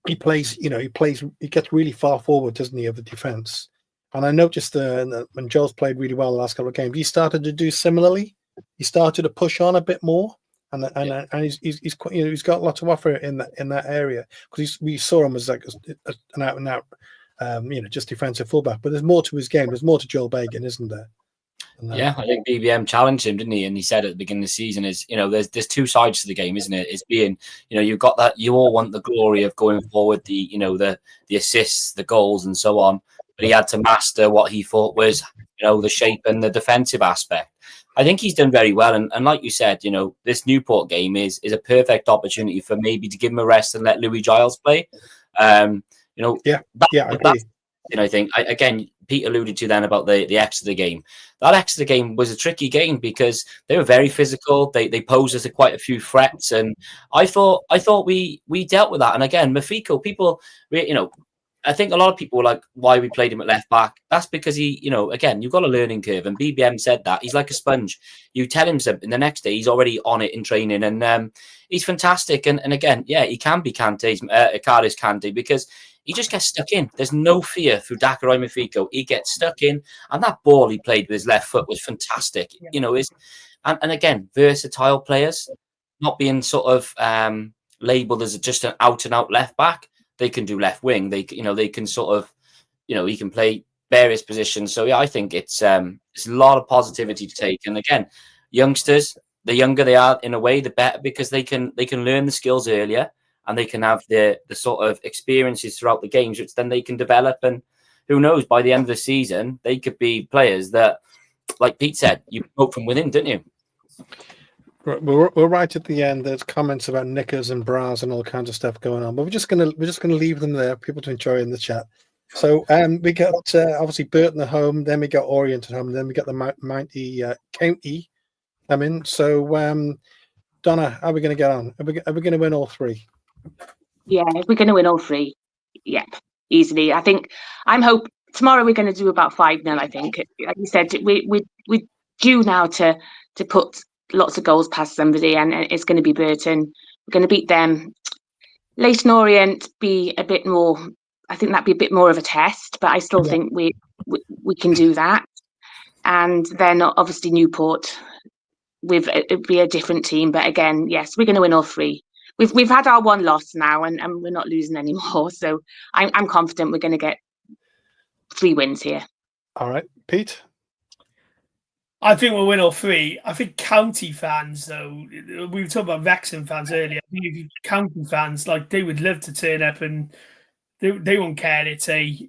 he gets really far forward, doesn't he, of the defense? And I noticed when Joel's played really well the last couple of games, he started to do similarly. He started to push on a bit more, and he's quite, he's got a lot to offer in that area, because we saw him as like an out and out, just defensive fullback. But there's more to his game. There's more to Joel Bagan, isn't there? Yeah, I think BBM challenged him, didn't he? And he said at the beginning of the season is, there's 2 sides to the game, isn't it? It's being, you've got that, you all want the glory of going forward, the assists, the goals, and so on. But he had to master what he thought was, the shape and the defensive aspect. I think he's done very well. And like you said, this Newport game is a perfect opportunity for maybe to give him a rest and let Louis Giles play. I agree. I think, again, Pete alluded to then about the Exeter game. That Exeter game was a tricky game because they were very physical. They posed us quite a few threats, and I thought we dealt with that. And again, Mafiko, people, I think a lot of people were like, why we played him at left back. That's because he, again, you've got a learning curve, and BBM said that he's like a sponge. You tell him something, the next day he's already on it in training, and he's fantastic. And again, yeah, he can be Kante's Cardiff's Kante, because he just gets stuck in. There's no fear through Dakaroy Mafiko. He gets stuck in, and that ball he played with his left foot was fantastic. Yeah. And again, versatile players, not being sort of labelled as just an out and out left back. They can do left wing. They can sort of, he can play various positions. So yeah, I think it's a lot of positivity to take. And again, youngsters, the younger they are in a way, the better, because they can learn the skills earlier, and they can have the sort of experiences throughout the games, which then they can develop. And who knows, by the end of the season, they could be players that, like Pete said, you hope from within, didn't you? We're right at the end. There's comments about knickers and bras and all kinds of stuff going on, but we're just gonna leave them there, people to enjoy in the chat. So we got obviously Burton at home, then we got Orient at home, then we got the mighty County coming. So Donna, how are we going to get on? Are we going to win all 3? Yeah, we're going to win all 3. Yeah, easily. I think tomorrow we're going to do about 5-0. I think, like you said, we're due now to put lots of goals past somebody, and it's going to be Burton. We're going to beat them. Leighton Orient be a bit more. I think that'd be a bit more of a test, but I still think we can do that. And then obviously Newport, it'd be a different team. But again, yes, we're going to win all 3. We've had our 1 loss now, and we're not losing anymore. So I'm confident we're going to get 3 wins here. All right, Pete. I think we'll win all 3. I think county fans, though, we were talking about Wrexham fans earlier. I think county fans, like, they would love to turn up, and they won't care. It's a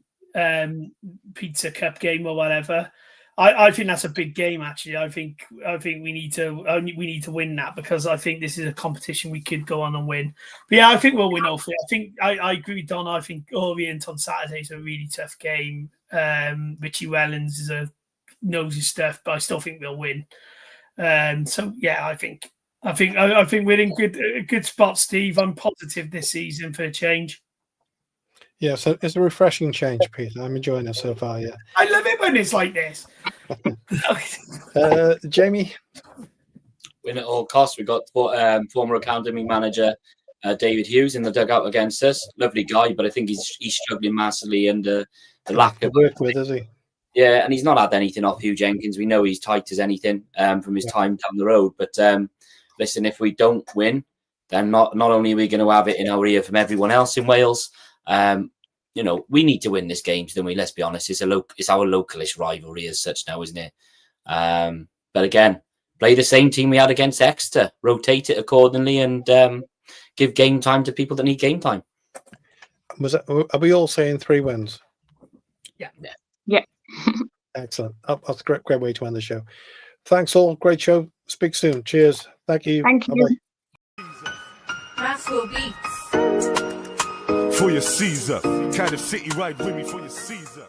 Pizza Cup game or whatever. I think that's a big game. Actually, I think we need to win that, because I think this is a competition we could go on and win. But yeah, I think we'll win hopefully. I think I agree with Don. I think Orient on Saturday is a really tough game. Richie Wellens knows his stuff, but I still think we'll win. So yeah, I think we're in good spot, Steve. I'm positive this season for a change. Yeah, so it's a refreshing change, Peter. I'm enjoying it so far. Yeah, I love it when it's like this. Jamie, Win at all costs. We got former academy manager David Hughes in the dugout against us. Lovely guy, but I think he's struggling massively under the lack of work with, is he? Yeah, and he's not had anything off Hugh Jenkins. We know he's tight as anything from his time down the road. But listen, if we don't win, then not only are we going to have it in our ear from everyone else in Wales. We need to win this game, don't we? Let's be honest. It's our localish rivalry as such now, isn't it? But again, play the same team we had against Exeter, rotate it accordingly, and give game time to people that need game time. Are we all saying 3 wins? Yeah. Excellent. That's a great way to end the show. Thanks all. Great show. Speak soon. Cheers. Thank you. Thank you. Bye-bye. Rascal Beats. For your Caesar, Cardiff City, ride with me for your Caesar.